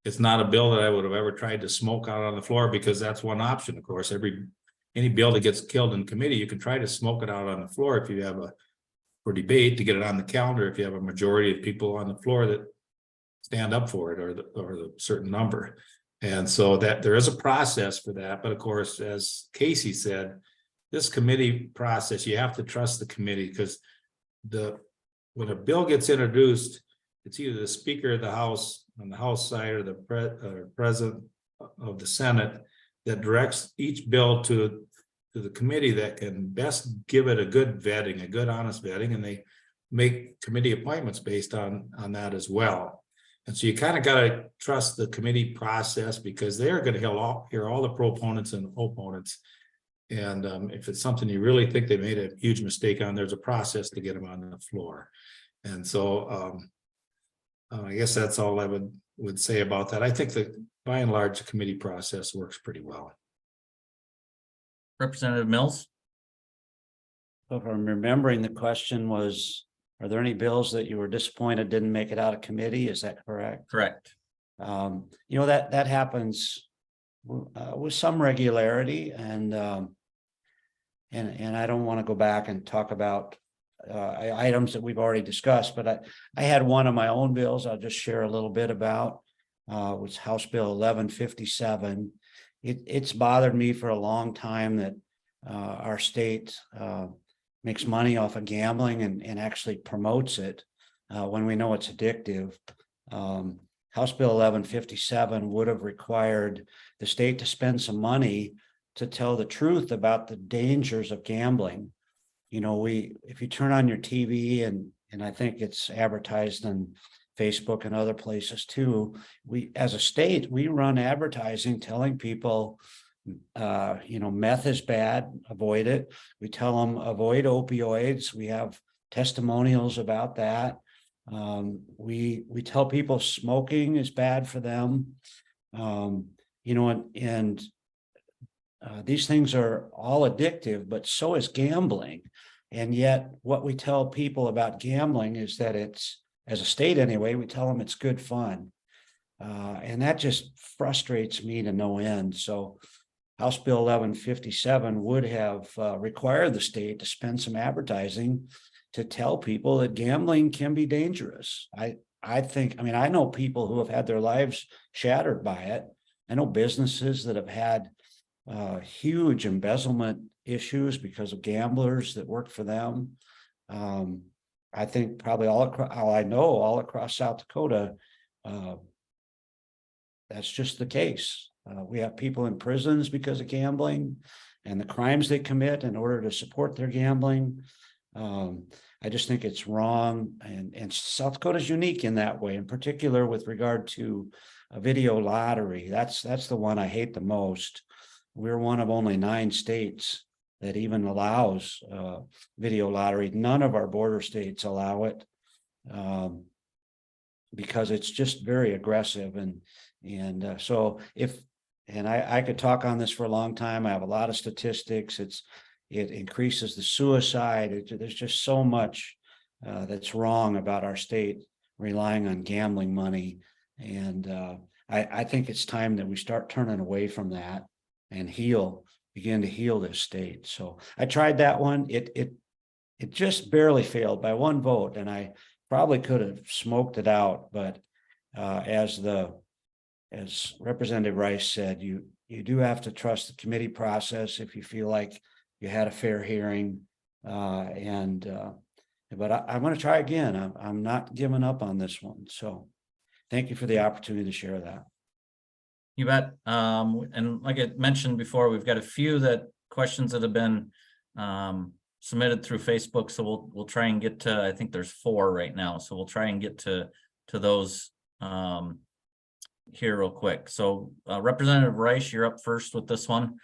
It's not a bill that I would have ever tried to smoke out on the floor, because that's one option. Of course, any bill that gets killed in committee, you can try to smoke it out on the floor if you have for debate to get it on the calendar, if you have a majority of people on the floor that stand up for it, or the certain number. And so that there is a process for that. But of course, as Casey said, this committee process, you have to trust the committee, because when a bill gets introduced, it's either the Speaker of the House on the House side, or the President of the Senate that directs each bill to the committee that can best give it a good vetting, a good honest vetting, and they make committee appointments based on that as well. And so you kind of got to trust the committee process, because they're going to hear all the proponents and opponents. And if it's something you really think they made a huge mistake on, there's a process to get them on the floor. And so I guess that's all I would say about that. I think that by and large, the committee process works pretty well. Representative Mills? So if I'm remembering, the question was, are there any bills that you were disappointed didn't make it out of committee? Is that correct? Correct. That happens with some regularity, and I don't want to go back and talk about items that we've already discussed, but I had one of my own bills I'll just share a little bit about, was House Bill 1157. It's bothered me for a long time that our state makes money off of gambling and actually promotes it when we know it's addictive. House Bill 1157 would have required the state to spend some money to tell the truth about the dangers of gambling. If you turn on your TV, and I think it's advertised on Facebook and other places too, as a state, we run advertising telling people, meth is bad, avoid it. We tell them avoid opioids. We have testimonials about that. We tell people smoking is bad for them. These things are all addictive, but so is gambling. And yet what we tell people about gambling is that it's, as a state anyway, we tell them it's good fun. And that just frustrates me to no end. So House Bill 1157 would have required the state to spend some to tell people that gambling can be dangerous. I know people who have had their lives shattered by it. I know businesses that have had huge embezzlement issues because of gamblers that work for them. I think probably all across South Dakota, that's just the case. We have people in prisons because of gambling and the crimes they commit in order to support their gambling. I just think it's wrong, and South Dakota is unique in that way, in particular with regard to a video lottery. That's the one I hate the most. We're one of only 9 states that even allows video lottery. None of our border states allow it because it's just very aggressive. I could talk on this for a long time. I have a lot of statistics. It increases the suicide. There's just so much that's wrong about our state relying on gambling money. And I think it's time that we start turning away from that and begin to heal this state. So I tried that one. It just barely failed by 1 vote, and I probably could have smoked it out. But as Representative Rice said, you do have to trust the committee process if you feel like you had a fair hearing. But I'm going to try again. I'm not giving up on this one. So thank you for the opportunity to share that. You bet. And like I mentioned before, we've got a few questions that have been submitted through Facebook. So we'll try and get to, I think there's 4 right now. So we'll try and get to those here real quick. So Representative Rice, you're up first with this one.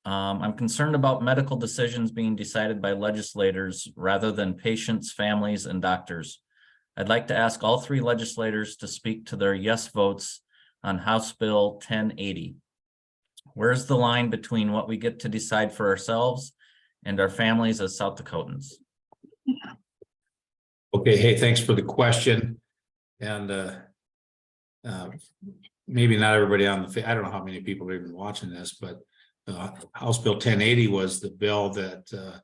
I'm concerned about medical decisions being decided by legislators rather than patients, families, and doctors. I'd like to ask all 3 legislators to speak to their yes votes on House Bill 1080. Where's the line between what we get to decide for ourselves and our families as South Dakotans? Okay, hey, thanks for the question. And maybe not everybody on the, I don't know how many people are even watching this, but House Bill 1080 was the bill that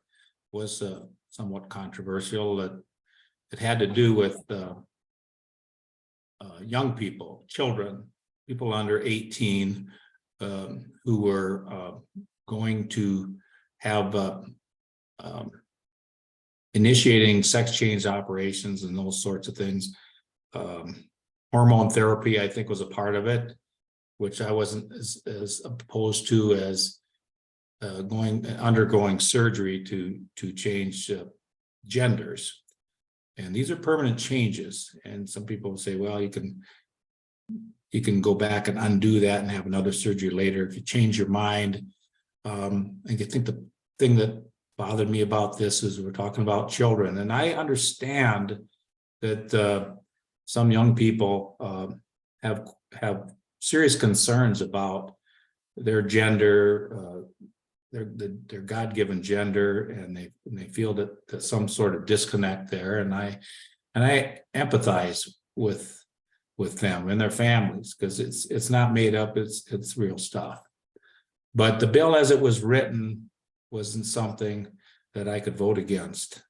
was somewhat controversial. It had to do with young people, children, people under 18 who were going to have initiating sex change operations and those sorts of things. Hormone therapy, I think, was a part of it, which I wasn't as opposed to as undergoing surgery to change genders. And these are permanent changes. And some people say, well, you can go back and undo that and have another surgery later if you change your mind. And I think the thing that bothered me about this is we're talking about children, and I understand that some young people have serious concerns about their gender, their God-given gender, and they feel that some sort of disconnect there, and I empathize with them and their families, because it's not made up, it's real stuff. But the bill as it was written wasn't something that I could vote against.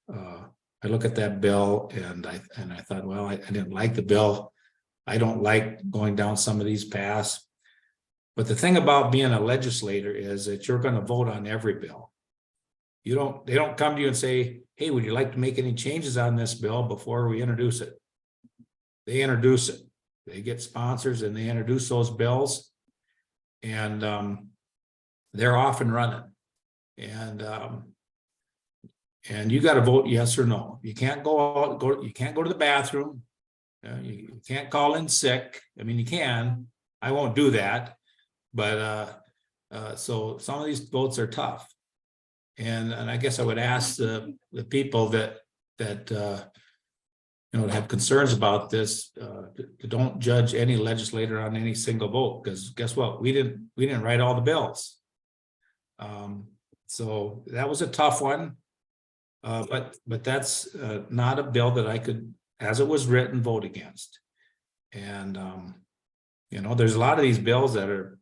I look at that bill and I thought, well, I didn't like the bill. I don't like going down some of these paths. But the thing about being a legislator is that you're going to vote on every bill. They don't come to you and say, hey, would you like to make any changes on this bill before we introduce it? They introduce it. They get sponsors and they introduce those bills. And they're off and running. And you got to vote yes or no. You can't you can't go to the bathroom. You can't call in sick. I mean, you can. I won't do that. But so some of these votes are tough. And I guess I would ask the people that have concerns about this to don't judge any legislator on any single vote, because guess what? We didn't write all the bills. So that was a tough one. But that's not a bill that I could, as it was written, vote against. And there's a lot of these bills that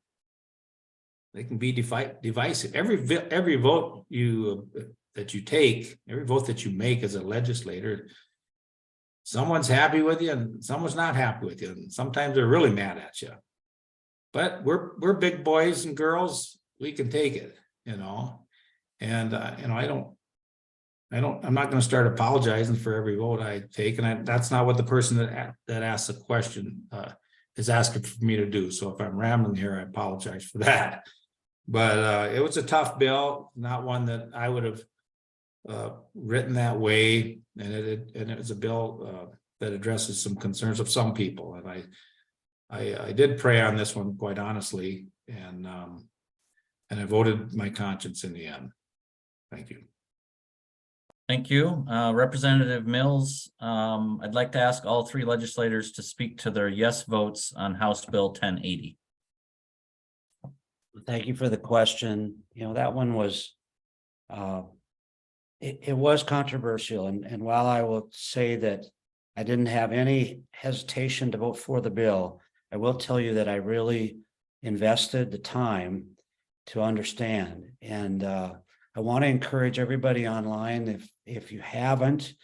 they can be divisive. Every vote that you take, every vote that you make as a legislator, someone's happy with you and someone's not happy with you, and sometimes they're really mad at you. But we're big boys and girls. We can take it, And I'm not going to start apologizing for every vote I take, and that's not what the person that asked the question is asking for me to do. So if I'm rambling here, I apologize for that. But it was a tough bill, not one that I would have written that way, and it was a bill that addresses some concerns of some people, and I did pray on this one, quite honestly, and I voted my conscience in the end. Thank you. Thank you. Representative Mills, I'd like to ask all three legislators to speak to their yes votes on House Bill 1080. Thank you for the question. That one was, it was controversial. And while I will say that I didn't have any hesitation to vote for the bill, I will tell you that I really invested the time to understand. And I want to encourage everybody online, if you haven't,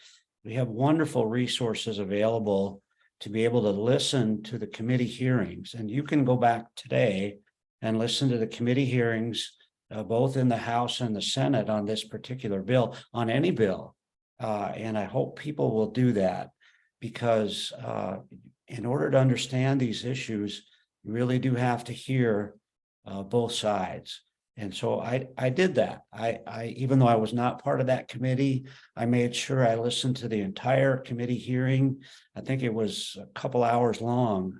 we have wonderful resources available to be able to listen to the committee hearings. And you can go back today and listen to the committee hearings, both in the House and the Senate on this particular bill, on any bill. And I hope people will do that, because in order to understand these issues, you really do have to hear both sides. And so I did that. I even though I was not part of that committee, I made sure I listened to the entire committee hearing. I think it was a couple hours long,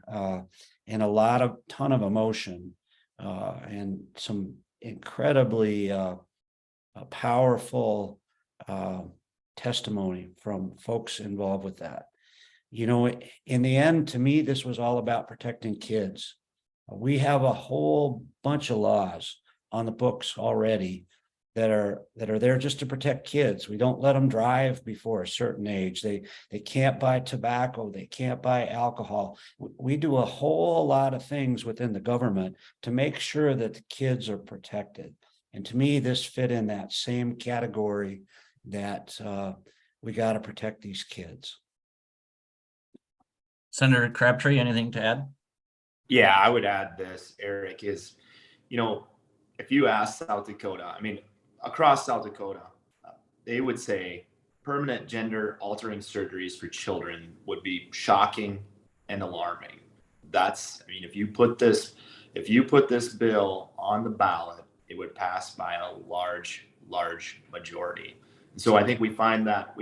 and a ton of emotion, and some incredibly powerful testimony from folks involved with that. In the end, to me, this was all about protecting kids. We have a whole bunch of laws on the books already that are there just to protect kids. We don't let them drive before a certain age. They can't buy tobacco, they can't buy alcohol. We do a whole lot of things within the government to make sure that the kids are protected. And to me, this fit in that same category that we got to protect these kids. Senator Crabtree, anything to add? Yeah, I would add this, Eric, is, if you ask South Dakota, I mean, across South Dakota, they would say permanent gender altering surgeries for children would be shocking and alarming. If you put this bill on the ballot, it would pass by a large majority. And so I think we find that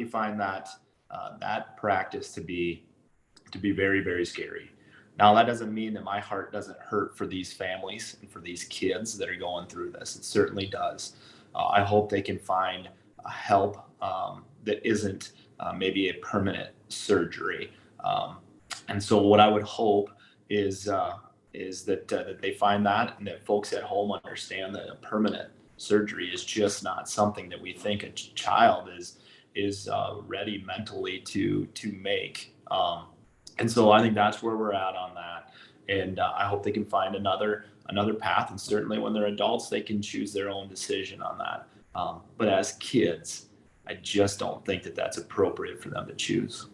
that practice to be very, very scary. Now, that doesn't mean that my heart doesn't hurt for these families and for these kids that are going through this. It certainly does. I hope they can find help that isn't maybe a permanent surgery. And so what I would hope is that they find that, and that folks at home understand that a permanent surgery is just not something that we think a child is ready mentally to make. And so I think that's where we're at on that. And I hope they can find another path. And certainly when they're adults, they can choose their own decision on that. But as kids, I just don't think that that's appropriate for them to choose.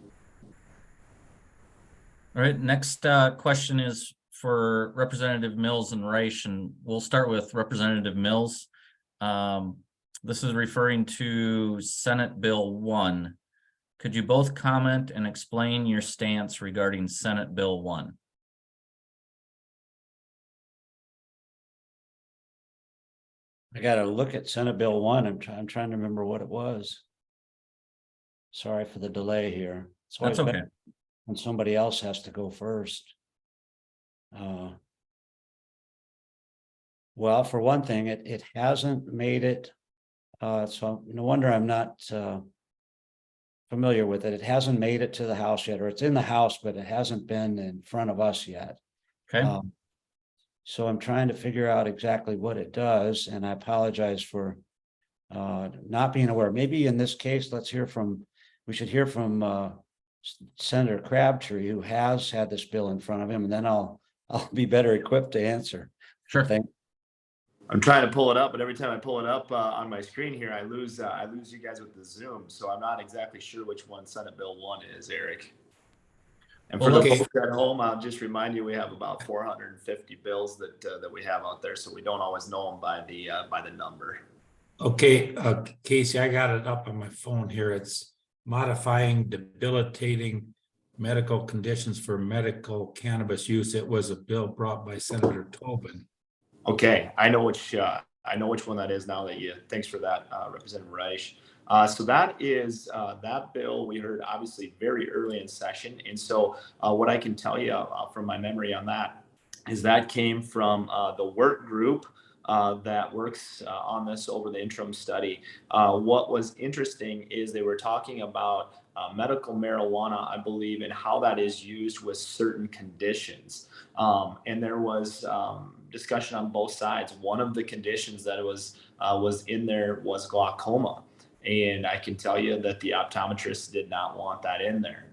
All right, next question is for Representative Mills and Reich, and we'll start with Representative Mills. This is referring to Senate Bill 1. Could you both comment and explain your stance regarding Senate Bill 1? I got to look at Senate Bill 1. I'm trying to remember what it was. Sorry for the delay here. That's okay. When somebody else has to go first. Well, for one thing, it hasn't made it. So no wonder I'm not familiar with it. It hasn't made it to the House yet, or it's in the House, but it hasn't been in front of us yet. Okay. So I'm trying to figure out exactly what it does, and I apologize for not being aware. Maybe in this case, we should hear from Senator Crabtree, who has had this bill in front of him, and then I'll be better equipped to answer. Sure. I'm trying to pull it up, but every time I pull it up on my screen here, I lose you guys with the Zoom. So I'm not exactly sure which one Senate Bill 1 is, Eric. And for the folks at home, I'll just remind you, we have about 450 bills that we have out there, so we don't always know them by the number. Okay, Casey, I got it up on my phone here. It's modifying debilitating medical conditions for medical cannabis use. It was a bill brought by Senator Tobin. Okay, I know which one that is now. Thanks for that, Representative Reich. So that is that bill we heard obviously very early in session, and so what I can tell you from my memory on that is that came from the work group that works on this over the interim study. What was interesting is they were talking about medical marijuana, I believe, and how that is used with certain conditions. And there was discussion on both sides. One of the conditions that was in there was glaucoma. And I can tell you that the optometrists did not want that in there,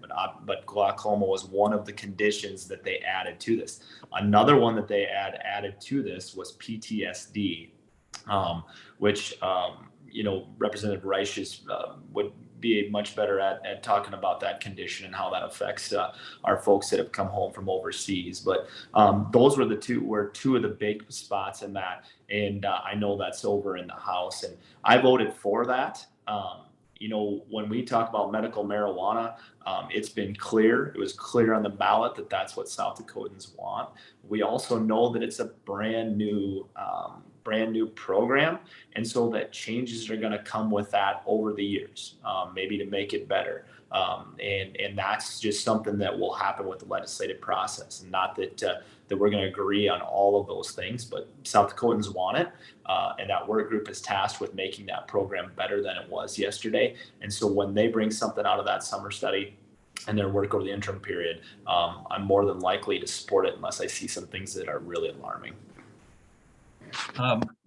but glaucoma was one of the conditions that they added to this. Another one that they added to this was PTSD, which Representative Reich would be much better at talking about that condition and how that affects our folks that have come home from overseas. But those were two of the big spots in that, and I know that's over in the House, and I voted for that. When we talk about medical marijuana, it's been clear. It was clear on the ballot that that's what South Dakotans want. We also know that it's a brand new program, and so that changes are going to come with that over the years, maybe to make it better. And that's just something that will happen with the legislative process, and not that we're going to agree on all of those things, but South Dakotans want it. And that work group is tasked with making that program better than it was yesterday. And so when they bring something out of that summer study, and their work over the interim period, I'm more than likely to support it unless I see some things that are really alarming.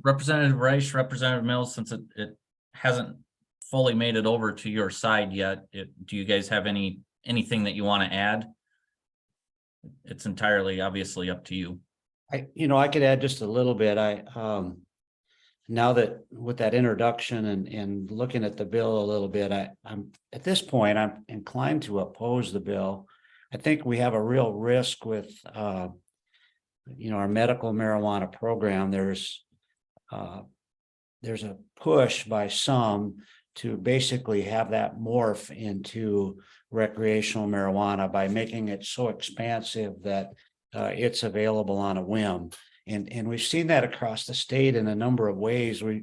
Representative Reich, Representative Mills, since it hasn't fully made it over to your side yet, do you guys have anything that you want to add? It's entirely obviously up to you. I could add just a little bit. Now that with that introduction and looking at the bill a little bit, I'm at this point, I'm inclined to oppose the bill. I think we have a real risk with, our medical marijuana program. There's a push by some to basically have that morph into recreational marijuana by making it so expansive that it's available on a whim. And we've seen that across the state in a number of ways. We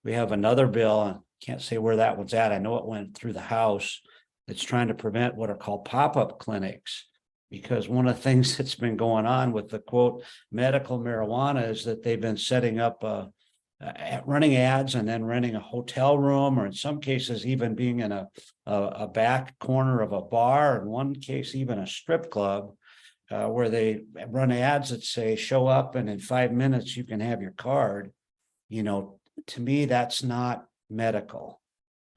have another bill, I can't say where that one's at. I know it went through the House, that's trying to prevent what are called pop-up clinics. Because one of the things that's been going on with the quote medical marijuana is that they've been setting up running ads and then renting a hotel room, or in some cases even being in a back corner of a bar, in one case even a strip club, where they run ads that say show up and in 5 minutes you can have your card. To me, that's not medical.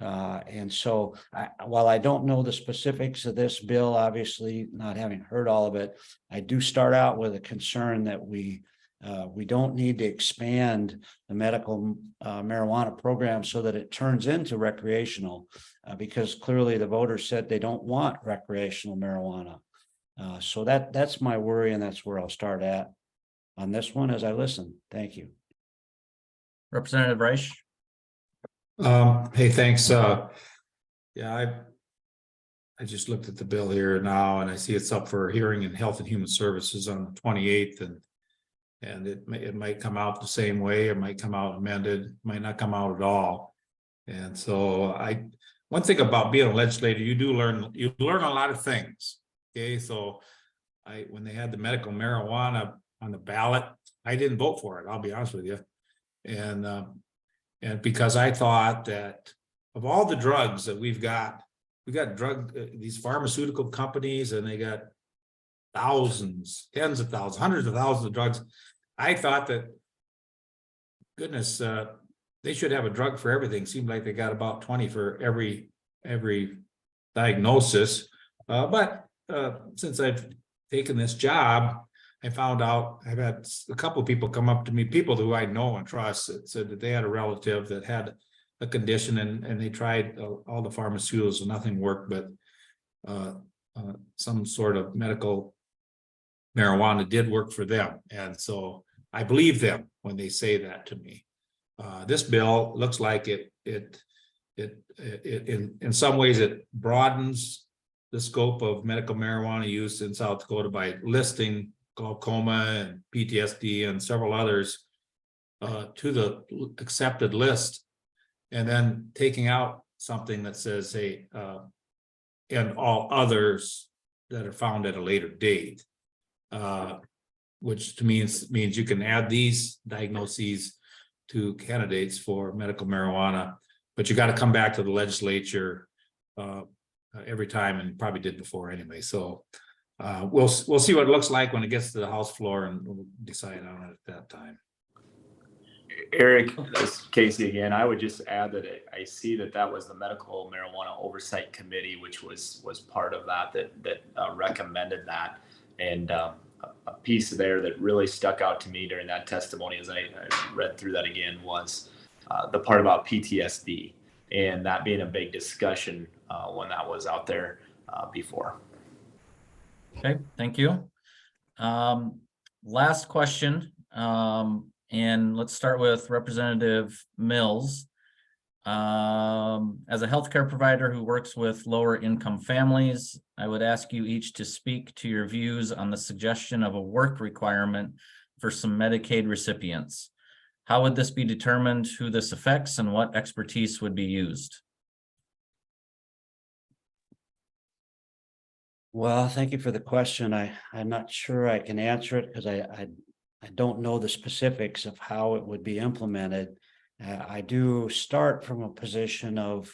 And so while I don't know the specifics of this bill, obviously not having heard all of it, I do start out with a concern that we don't need to expand the medical marijuana program so that it turns into recreational, because clearly the voters said they don't want recreational marijuana. So that's my worry, and that's where I'll start at on this one as I listen. Thank you. Representative Reich. Hey, thanks. Yeah, I just looked at the bill here now, and I see it's up for hearing in Health and Human Services on the 28th, and it might come out the same way, it might come out amended, might not come out at all. And so one thing about being a legislator, you learn a lot of things. Okay, so when they had the medical marijuana on the ballot, I didn't vote for it, I'll be honest with you. And because I thought that of all the drugs that we got these pharmaceutical companies, and they got thousands, tens of thousands, hundreds of thousands of drugs. I thought that, goodness, they should have a drug for everything. Seemed like they got about 20 for every diagnosis. But since I've taken this job, I found out I've had a couple of people come up to me, people who I know and trust, that said that they had a relative that had a condition, and they tried all the pharmaceuticals and nothing worked, but some sort of medical marijuana did work for them. And so I believe them when they say that to me. This bill looks like it in some ways it broadens the scope of medical marijuana use in South Dakota by listing glaucoma and PTSD and several others to the accepted list, and then taking out something that says, hey, and all others that are found at a later date, which to me means you can add these diagnoses to candidates for medical marijuana, but you got to come back to the legislature every time, and probably did before anyway. So we'll see what it looks like when it gets to the House floor, and we'll decide on it at that time. Eric, this is Casey again. I would just add that I see that was the Medical Marijuana Oversight Committee, which was part of that recommended that. And a piece there that really stuck out to me during that testimony, as I read through that again, was the part about PTSD, and that being a big discussion when that was out there before. Okay, thank you. Last question, and let's start with Representative Mills. As a healthcare provider who works with lower income families, I would ask you each to speak to your views on the suggestion of a work requirement for some Medicaid recipients. How would this be determined, who this affects, and what expertise would be used? Well, thank you for the question. I'm not sure I can answer it because I don't know the specifics of how it would be implemented. I do start from a position of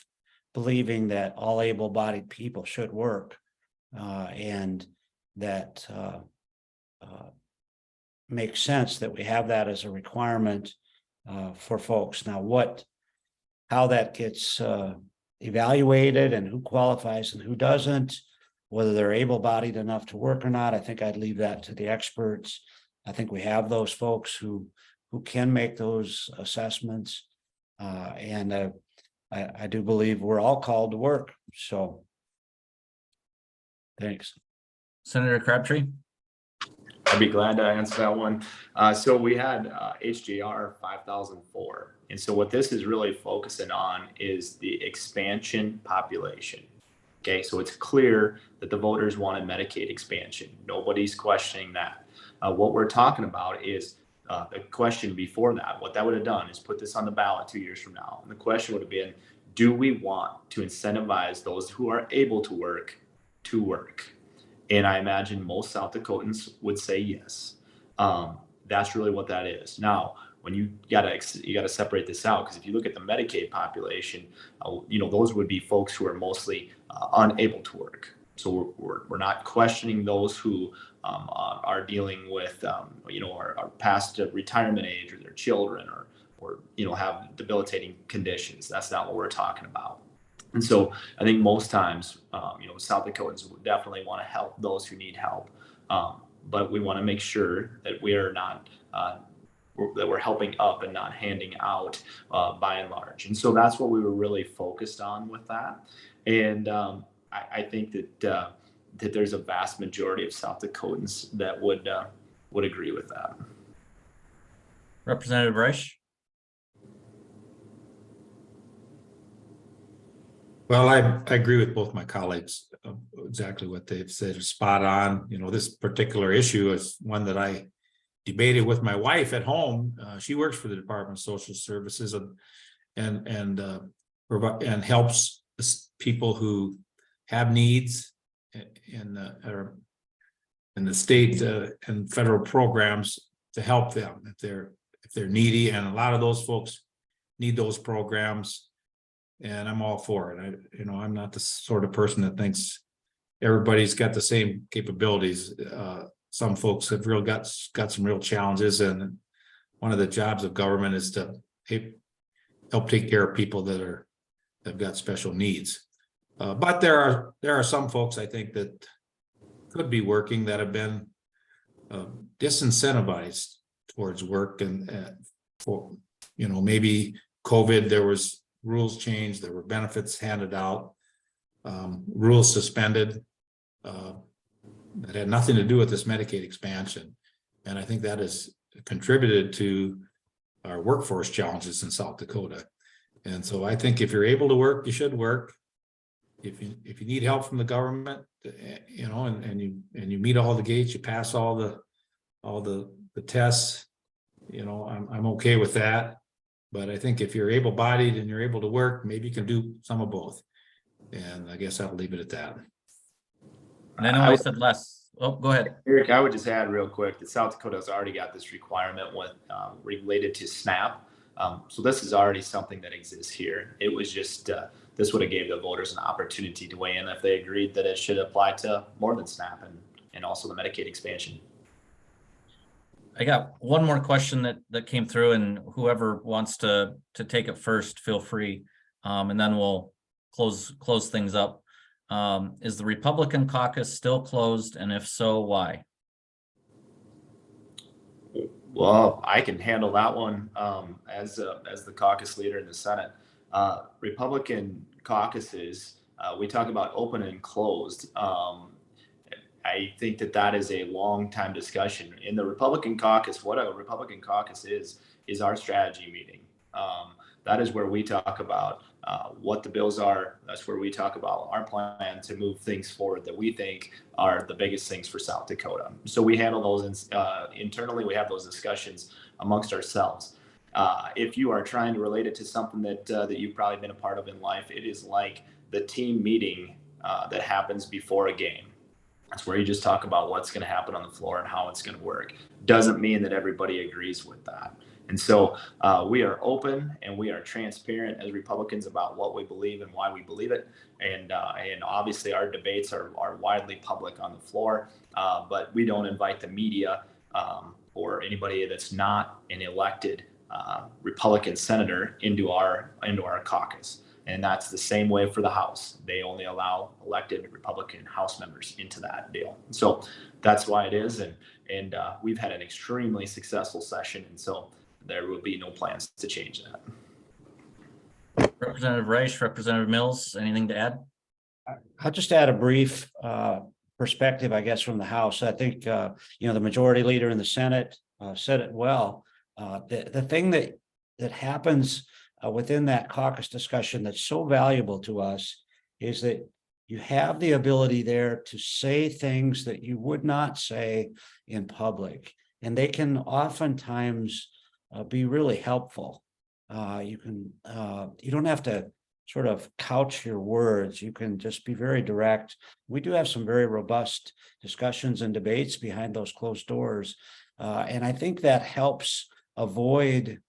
believing that all able-bodied people should work. and that makes sense that we have that as a requirement for folks. Now, how that gets evaluated and who qualifies and who doesn't, whether they're able-bodied enough to work or not, I think I'd leave that to the experts. I think we have those folks who can make those assessments. And I do believe we're all called to work. So thanks. Senator Crabtree? I'd be glad to answer that one. So we had HJR 5004. And so what this is really focusing on is the expansion population. Okay, so it's clear that the voters wanted Medicaid expansion. Nobody's questioning that. What we're talking about is the question before that. What that would have done is put this on the ballot 2 years from now. And the question would have been, do we want to incentivize those who are able to work to work? And I imagine most South Dakotans would say yes. That's really what that is. Now, when you gotta separate this out, because if you look at the Medicaid population, those would be folks who are mostly unable to work. So we're not questioning those who are dealing with are past retirement age, or their children, or have debilitating conditions. That's not what we're talking about. And so I think most times, South Dakotans would definitely want to help those who need help, but we want to make sure that we are not that we're helping up and not handing out by and large. And so that's what we were really focused on with that. And I think that there's a vast majority of South Dakotans that would agree with that. Representative Reich? Well, I agree with both my colleagues, exactly what they've said, spot on. This particular issue is one that I debated with my wife at home. She works for the Department of Social Services and helps people who have needs in the state and federal programs to help them if they're needy, and a lot of those folks need those programs. And I'm all for it. I'm not the sort of person that thinks everybody's got the same capabilities. Some folks have got some real challenges, and one of the jobs of government is to help take care of people that've got special needs. But there are some folks, I think, that could be working that have been disincentivized towards work, and for maybe COVID, there was rules changed, there were benefits handed out, rules suspended that had nothing to do with this Medicaid expansion. And I think that has contributed to our workforce challenges in South Dakota. And so I think if you're able to work, you should work. If you need help from the government, and you meet all the gates, you pass all the tests, I'm okay with that. But I think if you're able-bodied and you're able to work, maybe you can do some of both. And I guess I'll leave it at that. And I know I said less. Oh, go ahead. Eric, I would just add real quick that South Dakota's already got this requirement related to SNAP. So this is already something that exists here. It was just, this would have gave the voters an opportunity to weigh in if they agreed that it should apply to more than SNAP and also the Medicaid expansion. I got one more question that came through, and whoever wants to take it first, feel free. And then we'll close things up. Is the Republican caucus still closed? And if so, why? Well, I can handle that one as the caucus leader in the Senate. Republican caucuses, we talk about open and closed. I think that is a long time discussion. In the Republican caucus, what a Republican caucus is our strategy meeting. That is where we talk about what the bills are. That's where we talk about our plan to move things forward that we think are the biggest things for South Dakota. So we handle those internally. We have those discussions amongst ourselves. If you are trying to relate it to something that you've probably been a part of in life, it is like the team meeting that happens before a game. That's where you just talk about what's going to happen on the floor and how it's going to work. Doesn't mean that everybody agrees with that. And so we are open and we are transparent as Republicans about what we believe and why we believe it. And obviously our debates are widely public on the floor, but we don't invite the media or anybody that's not an elected Republican senator into our caucus. And that's the same way for the House. They only allow elected Republican House members into that deal. So that's why it is. And we've had an extremely successful session. And so there will be no plans to change that. Representative Reich, Representative Mills, anything to add? I'll just add a brief perspective, I guess, from the House. I think, the majority leader in the Senate said it well. The thing that happens within that caucus discussion that's so valuable to us is that you have the ability there to say things that you would not say in public, and they can oftentimes be really helpful. You don't have to sort of couch your words. You can just be very direct. We do have some very robust discussions and debates behind those closed doors. And I think that helps avoid,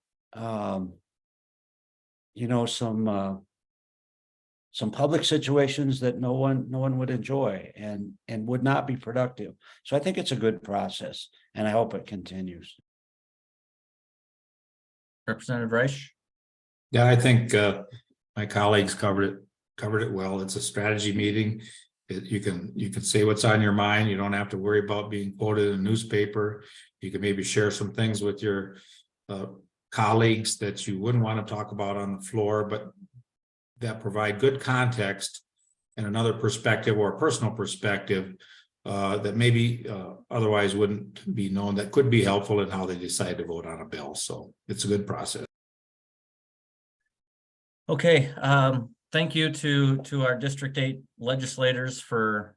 some public situations that no one would enjoy and would not be productive. So I think it's a good process, and I hope it continues. Representative Reich? Yeah, I think my colleagues covered it well. It's a strategy meeting. You can say what's on your mind. You don't have to worry about being quoted in a newspaper. You can maybe share some things with your colleagues that you wouldn't want to talk about on the floor, but that provide good context and another perspective or a personal perspective that maybe otherwise wouldn't be known, that could be helpful in how they decide to vote on a bill. So it's a good process. Okay, thank you to our District 8 legislators for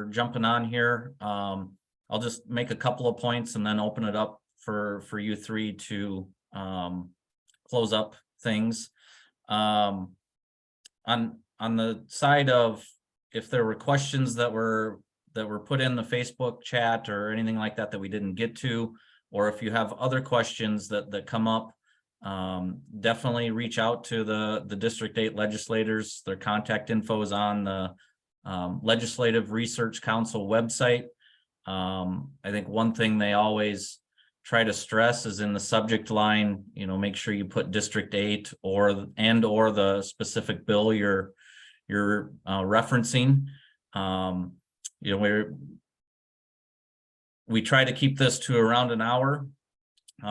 jumping on here. I'll just make a couple of points and then open it up for you three to close up things. On the side of, if there were questions that were put in the Facebook chat or anything like that we didn't get to, or if you have other questions that come up, definitely reach out to the District 8 legislators. Their contact info is on the Legislative Research Council website. I think one thing they always try to stress is in the subject line, make sure you put District 8 or the specific bill you're referencing. We try to keep this to around an hour.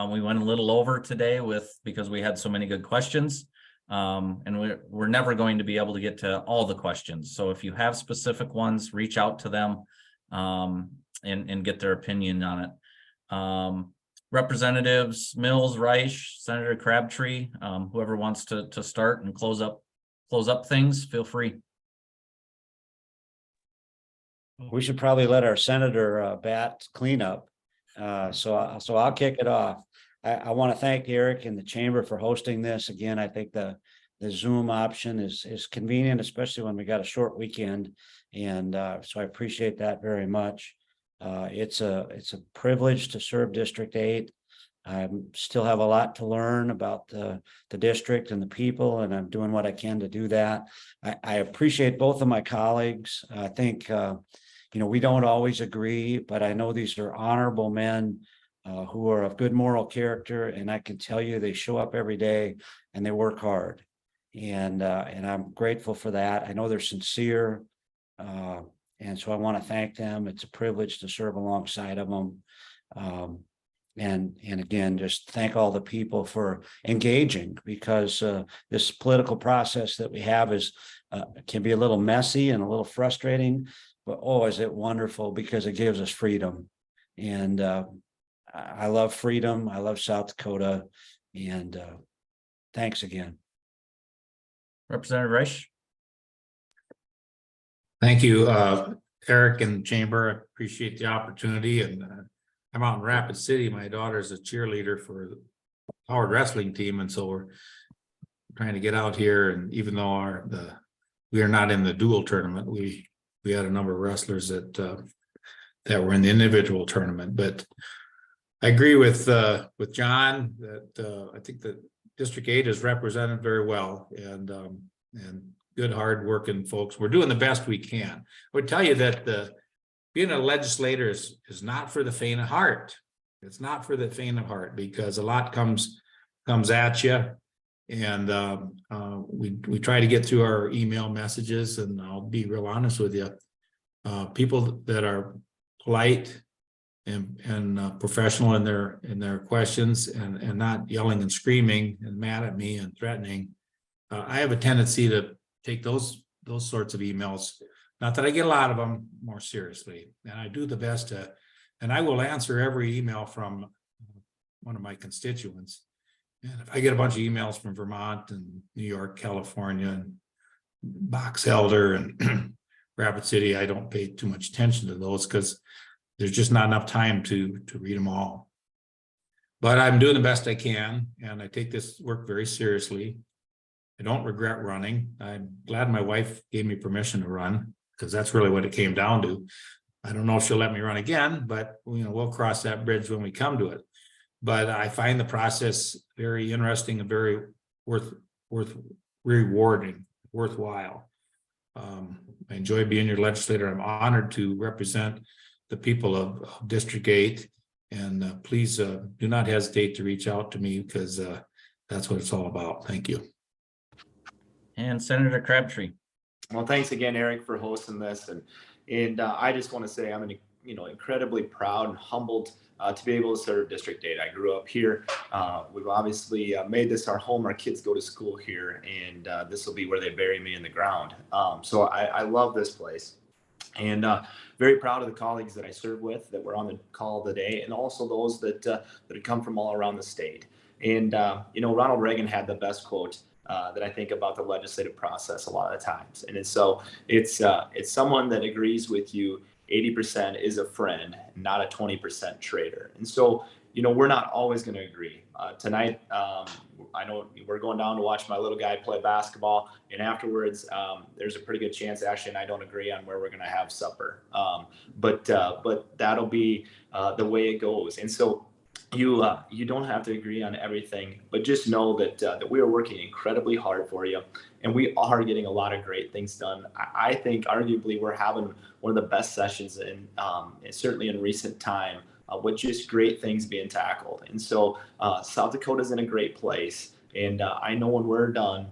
We went a little over today because we had so many good questions, and we're never going to be able to get to all the questions. So if you have specific ones, reach out to them and get their opinion on it. Representatives Mills, Reich, Senator Crabtree, whoever wants to start and close up things, feel free. We should probably let our senator bat cleanup. So I'll kick it off. I want to thank Eric and the chamber for hosting this. Again, I think the Zoom option is convenient, especially when we got a short weekend. And so I appreciate that very much. It's a privilege to serve District 8. I still have a lot to learn about the district and the people, and I'm doing what I can to do that. I appreciate both of my colleagues. I think, we don't always agree, but I know these are honorable men who are of good moral character, and I can tell you they show up every day and they work hard. And I'm grateful for that. I know they're sincere. And so I want to thank them. It's a privilege to serve alongside of them. And again, just thank all the people for engaging, because this political process that we have can be a little messy and a little frustrating, but oh, is it wonderful, because it gives us freedom. And I love freedom. I love South Dakota. And thanks again. Representative Reich. Thank you, Eric and Chamber. I appreciate the opportunity. And I'm out in Rapid City. My daughter's a cheerleader for the Howard wrestling team, and so we're trying to get out here. And even though we are not in the dual tournament, we had a number of wrestlers that were in the individual tournament. But I agree with John that I think that District 8 is represented very well and good, hard-working folks. We're doing the best we can. I would tell you that being a legislator is not for the faint of heart. It's not for the faint of heart because a lot comes at you. And we try to get through our email messages, and I'll be real honest with you. People that are polite and professional in their questions and not yelling and screaming and mad at me and threatening. I have a tendency to take those sorts of emails, not that I get a lot of them, more seriously. And I do the best and I will answer every email from one of my constituents. And if I get a bunch of emails from Vermont and New York, California, and Box Elder and Rapid City, I don't pay too much attention to those because there's just not enough time to read them all. But I'm doing the best I can, and I take this work very seriously. I don't regret running. I'm glad my wife gave me permission to run because that's really what it came down to. I don't know if she'll let me run again, but we'll cross that bridge when we come to it. But I find the process very interesting and very rewarding, worthwhile. I enjoy being your legislator. I'm honored to represent the people of District 8, and please do not hesitate to reach out to me because that's what it's all about. Thank you. And Senator Crabtree. Well, thanks again, Eric, for hosting this, and I just want to say I'm incredibly proud and humbled to be able to serve District 8. I grew up here. We've obviously made this our home. Our kids go to school here, and this will be where they bury me in the ground. So I love this place, and very proud of the colleagues that I serve with that were on the call today, and also those that have come from all around the state. And Ronald Reagan had the best quote that I think about the legislative process a lot of the times, and it's someone that agrees with you 80% is a friend, not a 20% traitor. And so, we're not always going to agree. Tonight, I know we're going down to watch my little guy play basketball, and afterwards, there's a pretty good chance Ashley and I don't agree on where we're going to have supper. But that'll be the way it goes. And so, you don't have to agree on everything, but just know that we are working incredibly hard for you, and we are getting a lot of great things done. I think arguably we're having one of the best sessions in certainly in recent time with just great things being tackled. And so South Dakota's in a great place, and I know when we're done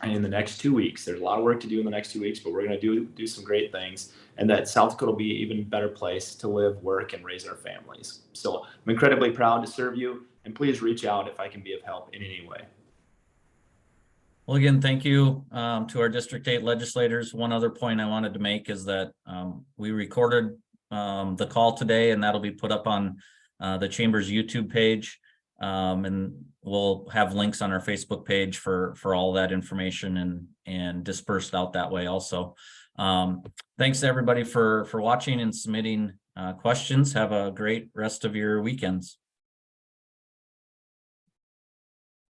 in the next 2 weeks, there's a lot of work to do in the next 2 weeks, but we're going to do some great things, and that South Dakota will be an even better place to live, work, and raise our families. So I'm incredibly proud to serve you, and please reach out if I can be of help in any way. Well, again, thank you to our District 8 legislators. One other point I wanted to make is that we recorded the call today, and that'll be put up on the Chamber's YouTube page. And we'll have links on our Facebook page for all that information and dispersed out that way also. Thanks to everybody for watching and submitting questions. Have a great rest of your weekends.